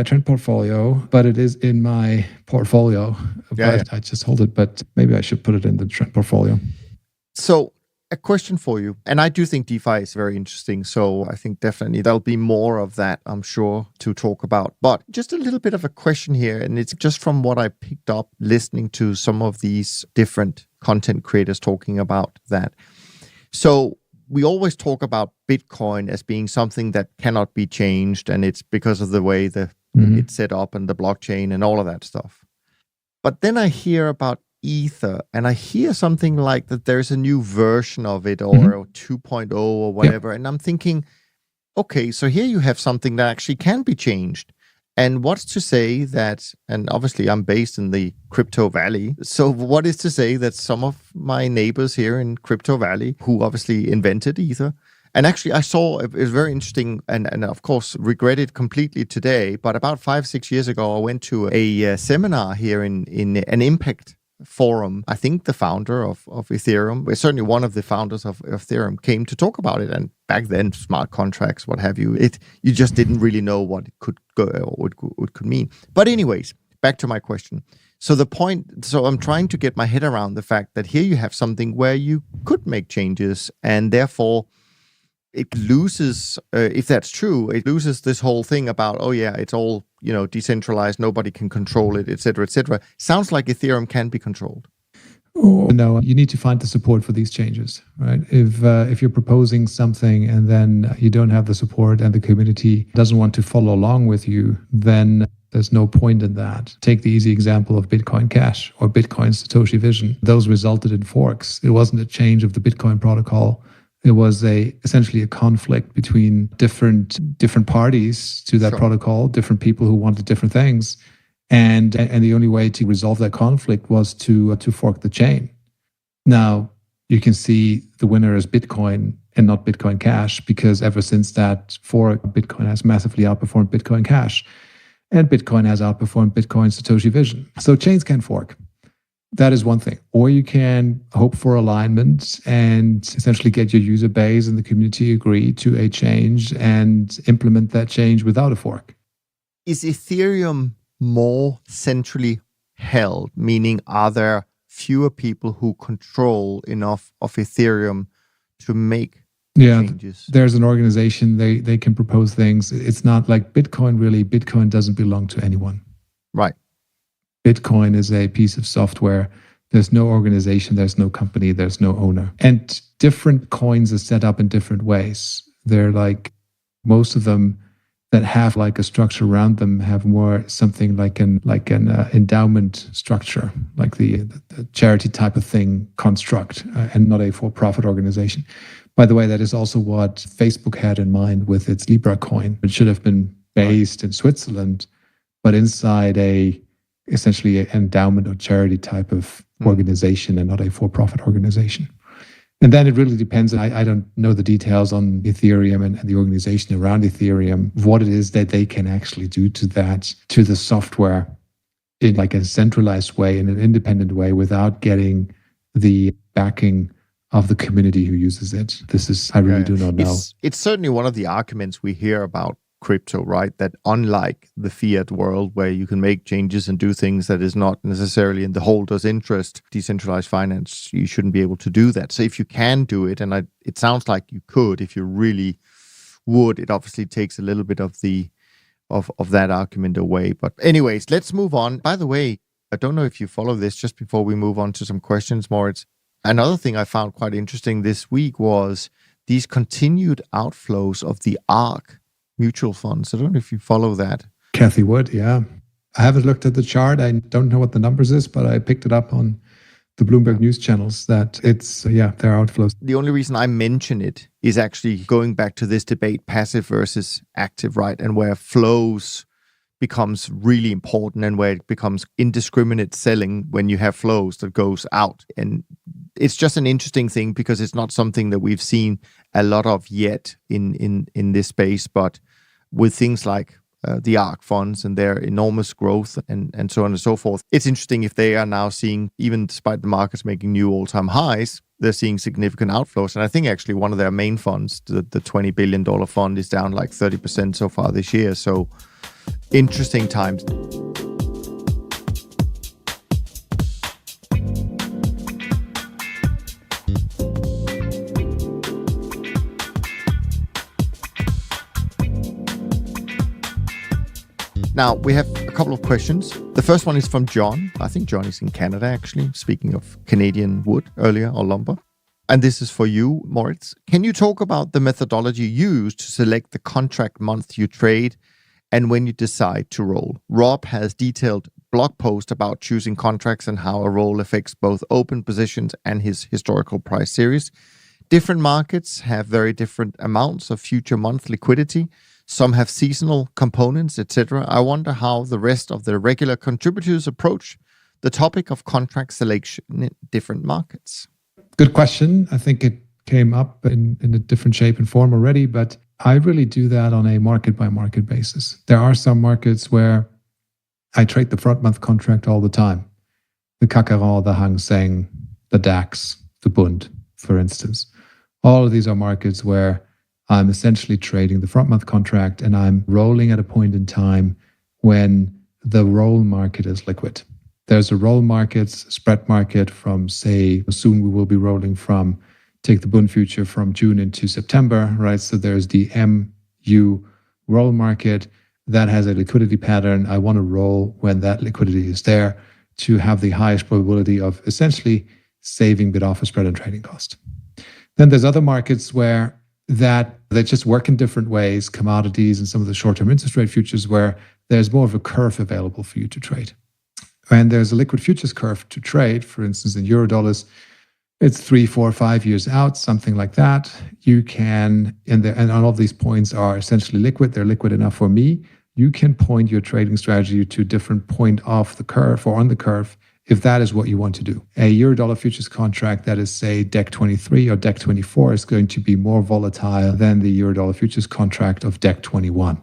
trend portfolio, but it is in my portfolio. Yeah. I just hold it, but maybe I should put it in the trend portfolio. So a question for you, and I do think DeFi is very interesting. So I think definitely there'll be more of that, I'm sure, to talk about. But just a little bit of a question here, and it's just from what I picked up listening to some of these different content creators talking about that. So we always talk about Bitcoin as being something that cannot be changed, and it's because of the way it's set up and the blockchain and all of that stuff. But then I hear about Ether, and I hear something like that there's a new version of it or 2.0 or whatever, and I'm thinking, okay, so here you have something that actually can be changed. And what's to say that, and obviously I'm based in the crypto valley, so what is to say that some of my neighbors here in crypto valley, who obviously invented Ether, and actually I saw, it was very interesting, and of course regret it completely today, but about 5-6 years ago I went to a seminar here in an impact forum. I think the founder of Ethereum, certainly one of the founders of Ethereum, came to talk about it. And back then, smart contracts, what have you, you just didn't really know what it could go or what it could mean. But anyways, back to my question. So I'm trying to get my head around the fact that here you have something where you could make changes, and therefore it loses, if that's true, it loses this whole thing about, oh yeah, it's all, decentralized, nobody can control it, et cetera, et cetera. Sounds like Ethereum can be controlled. Oh, no, you need to find the support for these changes, right? If you're proposing something and then you don't have the support and the community doesn't want to follow along with you, then there's no point in that. Take the easy example of Bitcoin Cash or Bitcoin Satoshi Vision. Those resulted in forks. It wasn't a change of the Bitcoin protocol. It was essentially a conflict between different parties to that protocol, different people who wanted different things. And the only way to resolve that conflict was to fork the chain. Now, you can see the winner is Bitcoin and not Bitcoin Cash, because ever since that fork, Bitcoin has massively outperformed Bitcoin Cash, and Bitcoin has outperformed Bitcoin Satoshi Vision. So chains can fork. That is one thing. Or you can hope for alignment and essentially get your user base and the community agree to a change and implement that change without a fork. Is Ethereum more centrally held, meaning are there fewer people who control enough of Ethereum to make changes? There's an organization, they can propose things. It's not like Bitcoin, really. Bitcoin doesn't belong to anyone. Right. Bitcoin is a piece of software. There's no organization, there's no company, there's no owner. And different coins are set up in different ways. They're like, most of them that have like a structure around them have more something like an endowment structure, like the charity type of thing construct, and not a for-profit organization. By the way, that is also what Facebook had in mind with its Libra coin. It should have been based in Switzerland, but inside essentially an endowment or charity type of organization and not a for-profit organization. And then it really depends. I don't know the details on Ethereum and the organization around Ethereum, what it is that they can actually do to the software in like a centralized way, in an independent way, without getting the backing of the community who uses it. I really do not know. It's certainly one of the arguments we hear about crypto, right? That unlike the fiat world where you can make changes and do things that is not necessarily in the holder's interest, decentralized finance, you shouldn't be able to do that. So if you can do it, and it sounds like you could, if you really would, it obviously takes a little bit of that argument away. But anyways, let's move on. By the way, I don't know if you follow this, just before we move on to some questions, Moritz. Another thing I found quite interesting this week was these continued outflows of the ARKK mutual funds. I don't know if you follow that. Cathy would, yeah. I haven't looked at the chart. I don't know what the numbers is, but I picked it up on the Bloomberg news channels that it's, there are outflows. The only reason I mention it is actually going back to this debate, passive versus active, right? And where flows becomes really important and where it becomes indiscriminate selling when you have flows that goes out. And it's just an interesting thing because it's not something that we've seen a lot of yet in this space, but with things like the ARK funds and their enormous growth and so on and so forth, it's interesting if they are now seeing, even despite the markets making new all-time highs, they're seeing significant outflows. And I think actually one of their main funds, the $20 billion fund, is down like 30% so far this year. So interesting times. Now, we have a couple of questions. The first one is from John. I think John is in Canada, actually, speaking of Canadian wood earlier, or lumber. And this is for you, Moritz. Can you talk about the methodology used to select the contract month you trade and when you decide to roll? Rob has detailed blog post about choosing contracts and how a roll affects both open positions and his historical price series. Different markets have very different amounts of future month liquidity. Some have seasonal components, etc. I wonder how the rest of the regular contributors approach the topic of contract selection in different markets. Good question. I think it came up in a different shape and form already, but I really do that on a market-by-market basis. There are some markets where I trade the front month contract all the time. The Kakaran, the Hang Seng, the DAX, the Bund, for instance. All of these are markets where I'm essentially trading the front month contract and I'm rolling at a point in time when the roll market is liquid. There's a roll market, spread market from, say, soon we will be rolling from, take the Bund future from June into September, right? So there's the MU roll market that has a liquidity pattern. I want to roll when that liquidity is there to have the highest probability of essentially saving bid-offer spread and trading cost. Then there's other markets where they just work in different ways, commodities and some of the short-term interest rate futures where there's more of a curve available for you to trade. And there's a liquid futures curve to trade, for instance, in Eurodollars, it's 3, 4, 5 years out, something like that. You can, and all of these points are essentially liquid. They're liquid enough for me. You can point your trading strategy to a different point off the curve or on the curve if that is what you want to do. A Eurodollar futures contract that is, say, DEC 23 or DEC 24 is going to be more volatile than the Eurodollar futures contract of DEC 21.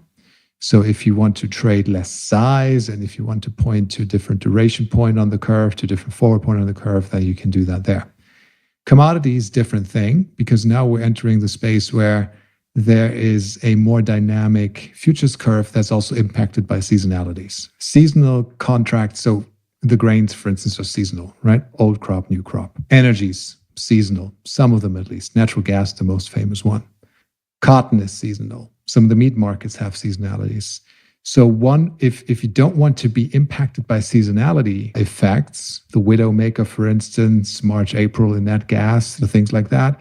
So if you want to trade less size and if you want to point to a different duration point on the curve, to a different forward point on the curve, then you can do that there. Commodities, different thing, because now we're entering the space where there is a more dynamic futures curve that's also impacted by seasonalities. Seasonal contracts, so the grains, for instance, are seasonal, right? Old crop, new crop. Energies, seasonal, some of them at least. Natural gas, the most famous one. Cotton is seasonal. Some of the meat markets have seasonalities. So if you don't want to be impacted by seasonality effects, the Widowmaker, for instance, March, April in that gas, the things like that,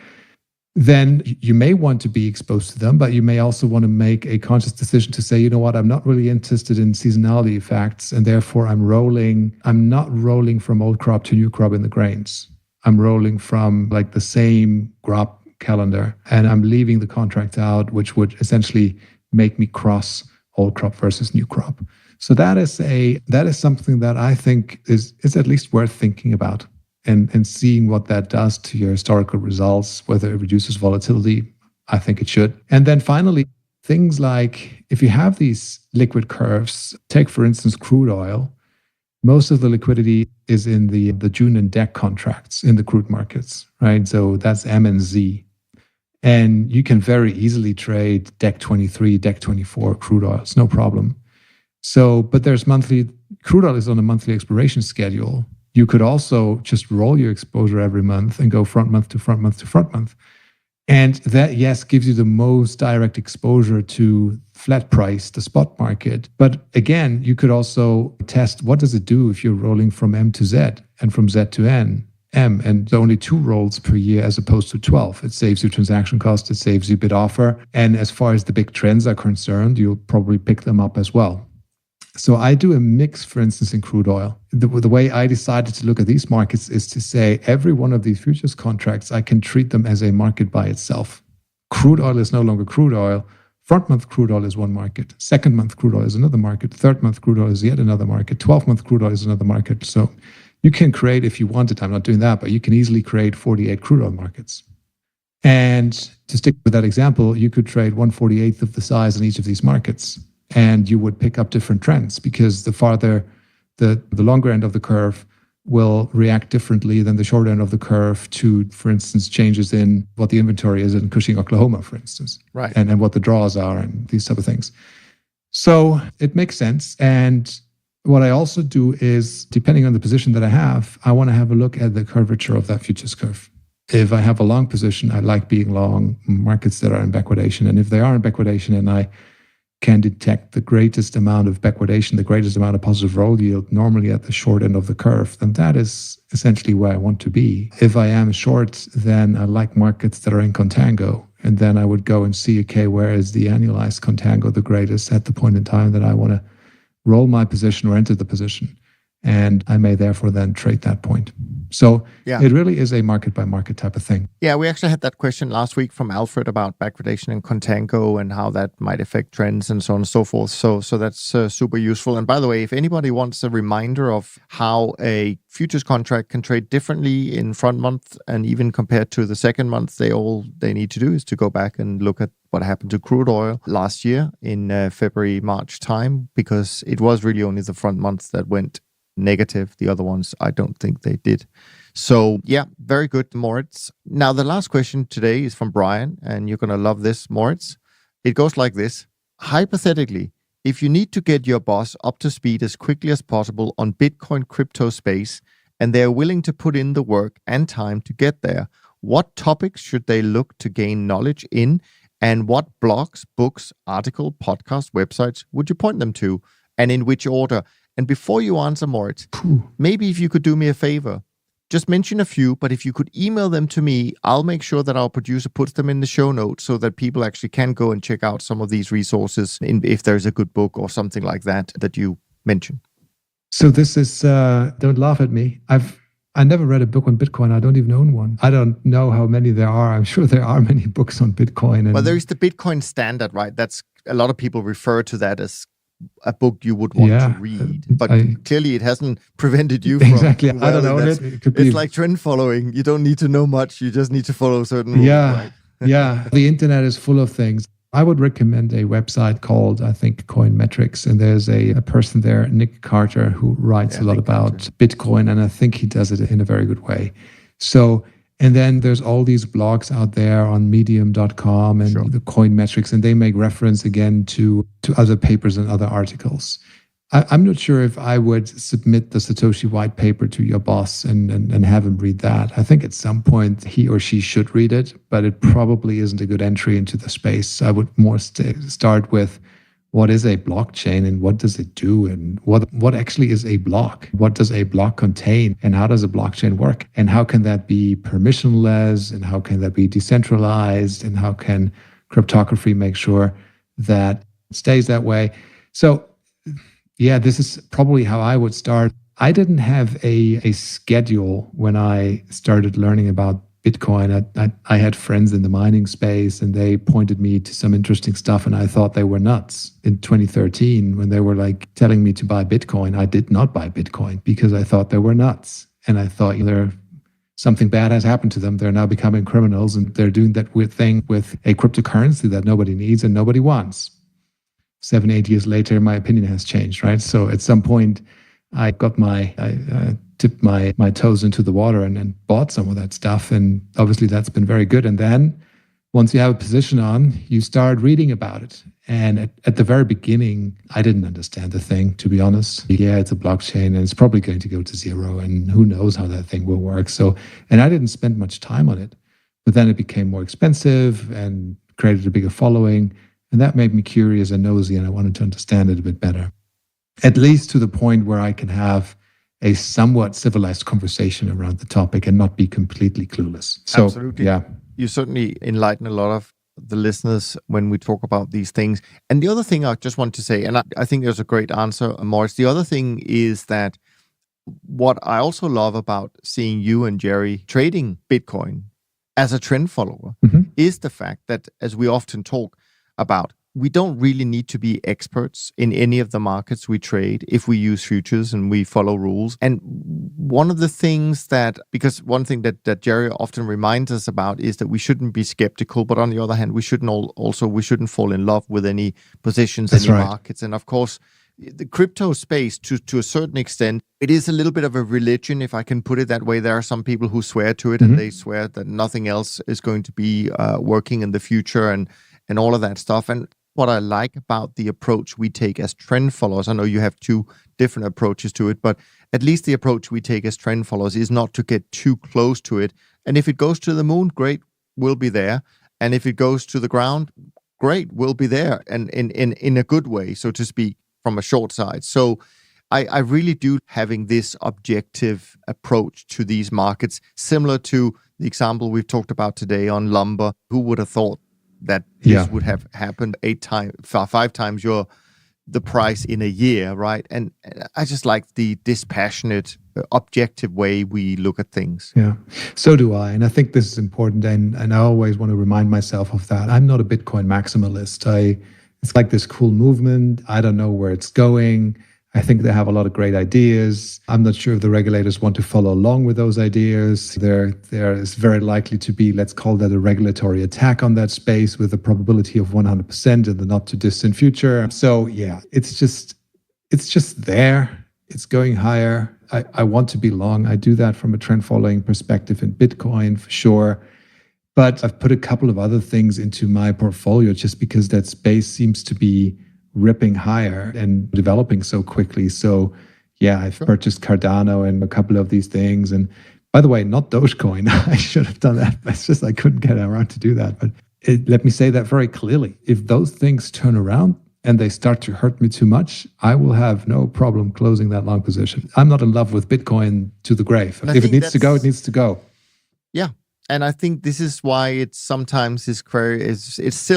then you may want to be exposed to them, but you may also want to make a conscious decision to say, you know what, I'm not really interested in seasonality effects, and therefore I'm not rolling from old crop to new crop in the grains. I'm rolling from like the same crop calendar, and I'm leaving the contract out, which would essentially make me cross old crop versus new crop. So that is something that I think is at least worth thinking about and seeing what that does to your historical results, whether it reduces volatility. I think it should. And then finally, things like if you have these liquid curves, take for instance crude oil, most of the liquidity is in the June and DEC contracts in the crude markets, right? So that's M and Z. And you can very easily trade DEC 23, DEC 24 crude oil. It's no problem. So, but there's crude oil is on a monthly expiration schedule. You could also just roll your exposure every month and go front month to front month to front month. And that, yes, gives you the most direct exposure to flat price, the spot market. But again, you could also test what does it do if you're rolling from M to Z and from Z to M, and only 2 rolls per year as opposed to 12. It saves you transaction cost, it saves you bid offer. And as far as the big trends are concerned, you'll probably pick them up as well. So I do a mix, for instance, in crude oil. The way I decided to look at these markets is to say every one of these futures contracts, I can treat them as a market by itself. Crude oil is no longer crude oil. Front month crude oil is one market. Second month crude oil is another market. Third month crude oil is yet another market. 12-month crude oil is another market. So you can create, if you wanted, I'm not doing that, but you can easily create 48 crude oil markets. And to stick with that example, you could trade 1/48th of the size in each of these markets. And you would pick up different trends because the longer end of the curve will react differently than the short end of the curve to, for instance, changes in what the inventory is in Cushing, Oklahoma, for instance, right? And what the draws are and these type of things. So it makes sense. And what I also do is, depending on the position that I have, I want to have a look at the curvature of that futures curve. If I have a long position, I like being long markets that are in backwardation. And if they are in backwardation and I can detect the greatest amount of backwardation, the greatest amount of positive roll yield, normally at the short end of the curve, then that is essentially where I want to be. If I am short, then I like markets that are in contango. And then I would go and see, okay, where is the annualized contango the greatest at the point in time that I want to roll my position or enter the position. And I may therefore then trade that point. So It really is a market by market type of thing. Yeah, we actually had that question last week from Alfred about backwardation and contango and how that might affect trends and so on and so forth. So that's super useful. And by the way, if anybody wants a reminder of how a futures contract can trade differently in front month and even compared to the second month, all they need to do is to go back and look at what happened to crude oil last year in February, March time, because it was really only the front month that went negative. The other ones, I don't think they did. So yeah, very good, Moritz. Now, the last question today is from Brian, and you're going to love this, Moritz. It goes like this. Hypothetically, if you need to get your boss up to speed as quickly as possible on Bitcoin crypto space, and they're willing to put in the work and time to get there, what topics should they look to gain knowledge in, and what blogs, books, article, podcast, websites would you point them to, and in which order? And before you answer, Moritz, maybe if you could do me a favor, just mention a few, but if you could email them to me, I'll make sure that our producer puts them in the show notes so that people actually can go and check out some of these resources if there's a good book or something like that you mention. So this is, don't laugh at me. I never read a book on Bitcoin. I don't even own one. I don't know how many there are. I'm sure there are many books on Bitcoin. Well, there is the Bitcoin Standard, right? That's a lot of people refer to that as a book you would want to read, but clearly it hasn't prevented you from. Exactly. I don't own it. It's like trend following. You don't need to know much. You just need to follow certain rules. Yeah. Right? Yeah. The internet is full of things. I would recommend a website called, I think, Coin Metrics. And there's a person there, Nick Carter, who writes a lot about Bitcoin. And I think he does it in a very good way. So, and then there's all these blogs out there on medium.com and the Coin Metrics, and they make reference again to other papers and other articles. I'm not sure if I would submit the Satoshi white paper to your boss and have him read that. I think at some point he or she should read it, but it probably isn't a good entry into the space. I would more start with what is a blockchain and what does it do and what actually is a block? What does a block contain and how does a blockchain work? And how can that be permissionless and how can that be decentralized and how can cryptography make sure that it stays that way? So yeah, this is probably how I would start. I didn't have a schedule when I started learning about Bitcoin. I had friends in the mining space and they pointed me to some interesting stuff and I thought they were nuts. In 2013, when they were like telling me to buy Bitcoin, I did not buy Bitcoin because I thought they were nuts. And I thought something bad has happened to them. They're now becoming criminals and they're doing that weird thing with a cryptocurrency that nobody needs and nobody wants. 7-8 years later, my opinion has changed, right? So at some point, I tipped my toes into the water and bought some of that stuff. And obviously that's been very good. And then once you have a position on, you start reading about it. And at the very beginning, I didn't understand the thing, to be honest. Yeah, it's a blockchain and it's probably going to go to zero and who knows how that thing will work. So, and I didn't spend much time on it, but then it became more expensive and created a bigger following. And that made me curious and nosy and I wanted to understand it a bit better, at least to the point where I can have a somewhat civilized conversation around the topic and not be completely clueless. So, absolutely. Yeah. You certainly enlighten a lot of the listeners when we talk about these things. And the other thing I just want to say, and I think there's a great answer, Moritz. The other thing is that what I also love about seeing you and Jerry trading Bitcoin as a trend follower is the fact that, as we often talk about, we don't really need to be experts in any of the markets we trade if we use futures and we follow rules. And one of the things because one thing that Jerry often reminds us about is that we shouldn't be skeptical, but on the other hand, we shouldn't fall in love with any positions, any markets. And of course, the crypto space, to a certain extent, it is a little bit of a religion, if I can put it that way. There are some people who swear to it and they swear that nothing else is going to be working in the future and all of that stuff. And what I like about the approach we take as trend followers, I know you have two different approaches to it, but at least the approach we take as trend followers is not to get too close to it. And if it goes to the moon, great, we'll be there. And if it goes to the ground, great, we'll be there. And in a good way, so to speak, from a short side. So I really do having this objective approach to these markets, similar to the example we've talked about today on lumber. Who would have thought that this would have happened 5 times the price in a year, right? And I just like the dispassionate, objective way we look at things. Yeah, so do I. And I think this is important. And I always want to remind myself of that. I'm not a Bitcoin maximalist. It's like this cool movement. I don't know where it's going. I think they have a lot of great ideas. I'm not sure if the regulators want to follow along with those ideas. There is very likely to be, let's call that a regulatory attack on that space with a probability of 100% in the not too distant future. So yeah, it's just there. It's going higher. I want to be long. I do that from a trend following perspective in Bitcoin for sure. But I've put a couple of other things into my portfolio just because that space seems to be ripping higher and developing so quickly. So yeah, I've purchased Cardano and a couple of these things. And by the way, not Dogecoin. I should have done that. But it's just I couldn't get around to do that. But let me say that very clearly. If those things turn around and they start to hurt me too much, I will have no problem closing that long position. I'm not in love with Bitcoin to the grave. If it needs to go, it needs to go. Yeah. And I think this is why it still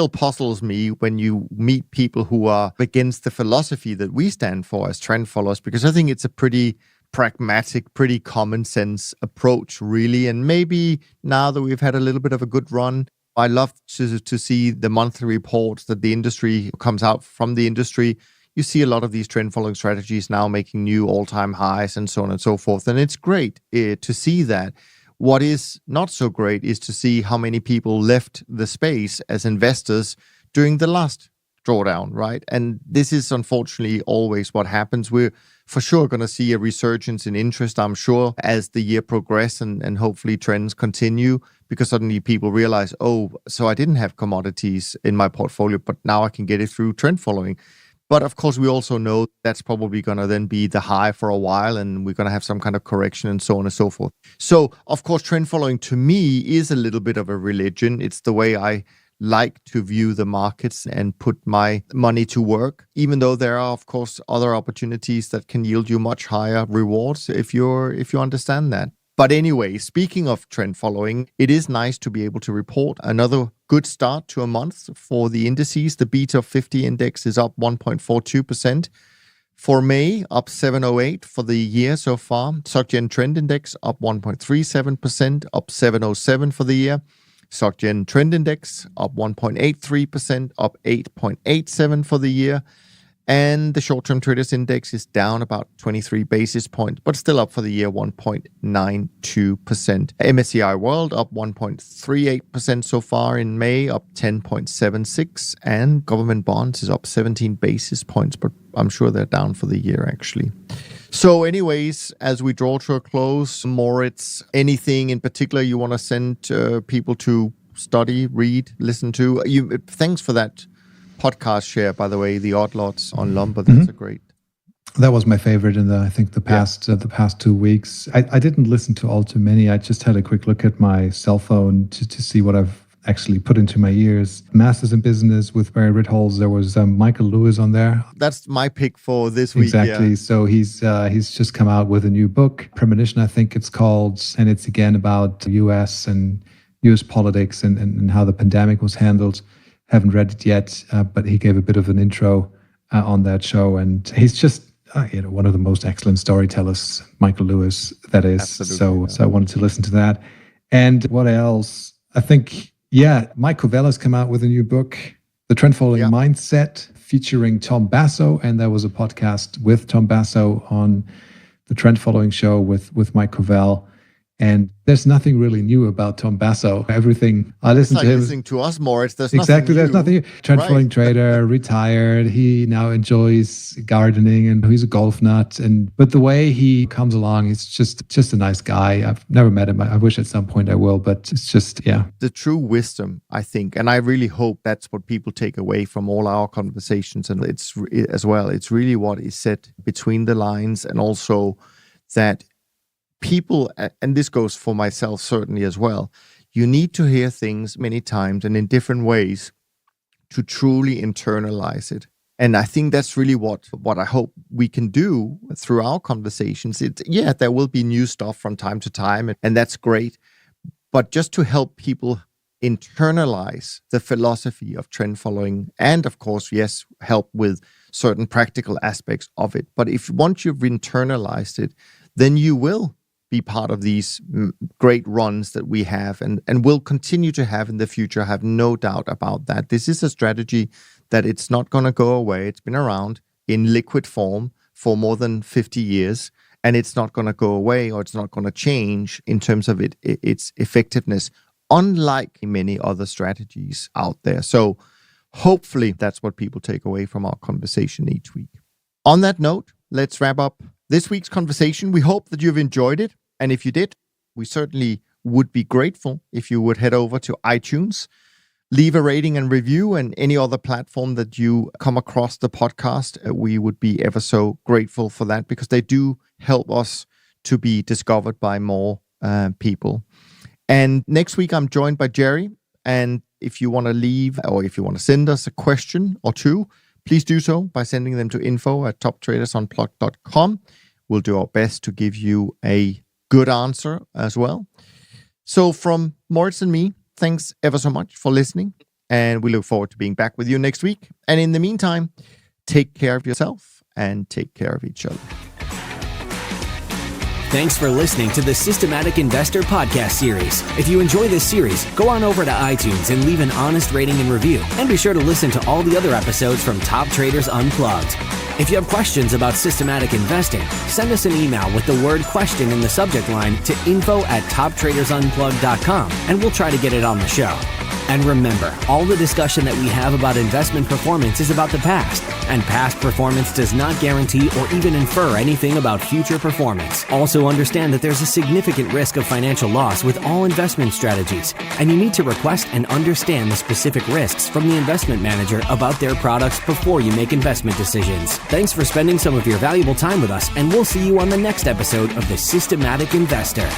puzzles me when you meet people who are against the philosophy that we stand for as trend followers, because I think it's a pretty pragmatic, pretty common sense approach, really. And maybe now that we've had a little bit of a good run, I love to see the monthly reports that the industry comes out from the industry. You see a lot of these trend following strategies now making new all-time highs and so on and so forth. And it's great to see that. What is not so great is to see how many people left the space as investors during the last drawdown, right? And this is unfortunately always what happens. We're for sure going to see a resurgence in interest, I'm sure, as the year progresses and hopefully trends continue, because suddenly people realize, oh, so I didn't have commodities in my portfolio, but now I can get it through trend following. But of course, we also know that's probably going to then be the high for a while, and we're going to have some kind of correction and so on and so forth. So, of course, trend following to me is a little bit of a religion. It's the way I like to view the markets and put my money to work, even though there are, of course, other opportunities that can yield you much higher rewards if you understand that. But anyway, speaking of trend following, it is nice to be able to report another good start to a month for the indices. The beta 50 index is up 1.42%. For May, up 708 for the year so far. SocGen Trend Index up 1.37%, up 707 for the year. SocGen Trend Index up 1.83%, up 8.87 for the year. And the short-term traders index is down about 23 basis points, but still up for the year 1.92%. MSCI World up 1.38% so far in May, up 10.76%. And government bonds is up 17 basis points, but I'm sure they're down for the year actually. So anyways, as we draw to a close, Moritz, anything in particular you want to send people to study, read, listen to? Thanks for that podcast share, by the way, the Odd Lots on Lumber. That's a great. That was my favorite in the past 2 weeks. I didn't listen to all too many. I just had a quick look at my cell phone to see what I've actually put into my ears. Masters in Business with Barry Ritholtz. There was Michael Lewis on there. That's my pick for this week. Exactly. Yeah. So he's just come out with a new book, Premonition, I think it's called, and it's again about U.S. and U.S. politics and how the pandemic was handled. Haven't read it yet, but he gave a bit of an intro on that show, and he's just one of the most excellent storytellers, Michael Lewis, that is. Absolutely. So I wanted to listen to that. And what else? I think, Mike Covella's come out with a new book, The Trend Following Mindset, featuring Tom Basso, and there was a podcast with Tom Basso on the Trend Following show with Mike Covell. And there's nothing really new about Tom Basso. Everything I listen to him. Listening to us, Moritz. There's exactly. There's nothing new. Trend following trader, retired. He now enjoys gardening, and he's a golf nut. But the way he comes along, he's just a nice guy. I've never met him. I wish at some point I will, but it's just the true wisdom, I think, and I really hope that's what people take away from all our conversations, and it's really what is said between the lines, and also that people, and this goes for myself certainly as well, you need to hear things many times and in different ways to truly internalize it. And I think that's really what I hope we can do through our conversations. There will be new stuff from time to time, and that's great. But just to help people internalize the philosophy of trend following, and of course, yes, help with certain practical aspects of it. But once you've internalized it, then you will be part of these great runs that we have and will continue to have in the future. I have no doubt about that. This is a strategy that it's not going to go away. It's been around in liquid form for more than 50 years, and it's not going to go away, or it's not going to change in terms of its effectiveness, unlike many other strategies out there. So hopefully that's what people take away from our conversation each week. On that note, let's wrap up this week's conversation. We hope that you've enjoyed it. And if you did, we certainly would be grateful if you would head over to iTunes, leave a rating and review, and any other platform that you come across the podcast. We would be ever so grateful for that, because they do help us to be discovered by more people. And next week, I'm joined by Jerry. And if you want to leave, or if you want to send us a question or two, please do so by sending them to info@toptradersunplugged.com. We'll do our best to give you a good answer as well. So from Moritz and me, thanks ever so much for listening, and we look forward to being back with you next week. And in the meantime, take care of yourself and take care of each other. Thanks for listening to the Systematic Investor podcast series. If you enjoy this series, go on over to iTunes and leave an honest rating and review. And be sure to listen to all the other episodes from Top Traders Unplugged. If you have questions about systematic investing, send us an email with the word question in the subject line to info@toptradersunplugged.com, and we'll try to get it on the show. And remember, all the discussion that we have about investment performance is about the past, and past performance does not guarantee or even infer anything about future performance. Also understand that there's a significant risk of financial loss with all investment strategies, and you need to request and understand the specific risks from the investment manager about their products before you make investment decisions. Thanks for spending some of your valuable time with us, and we'll see you on the next episode of The Systematic Investor.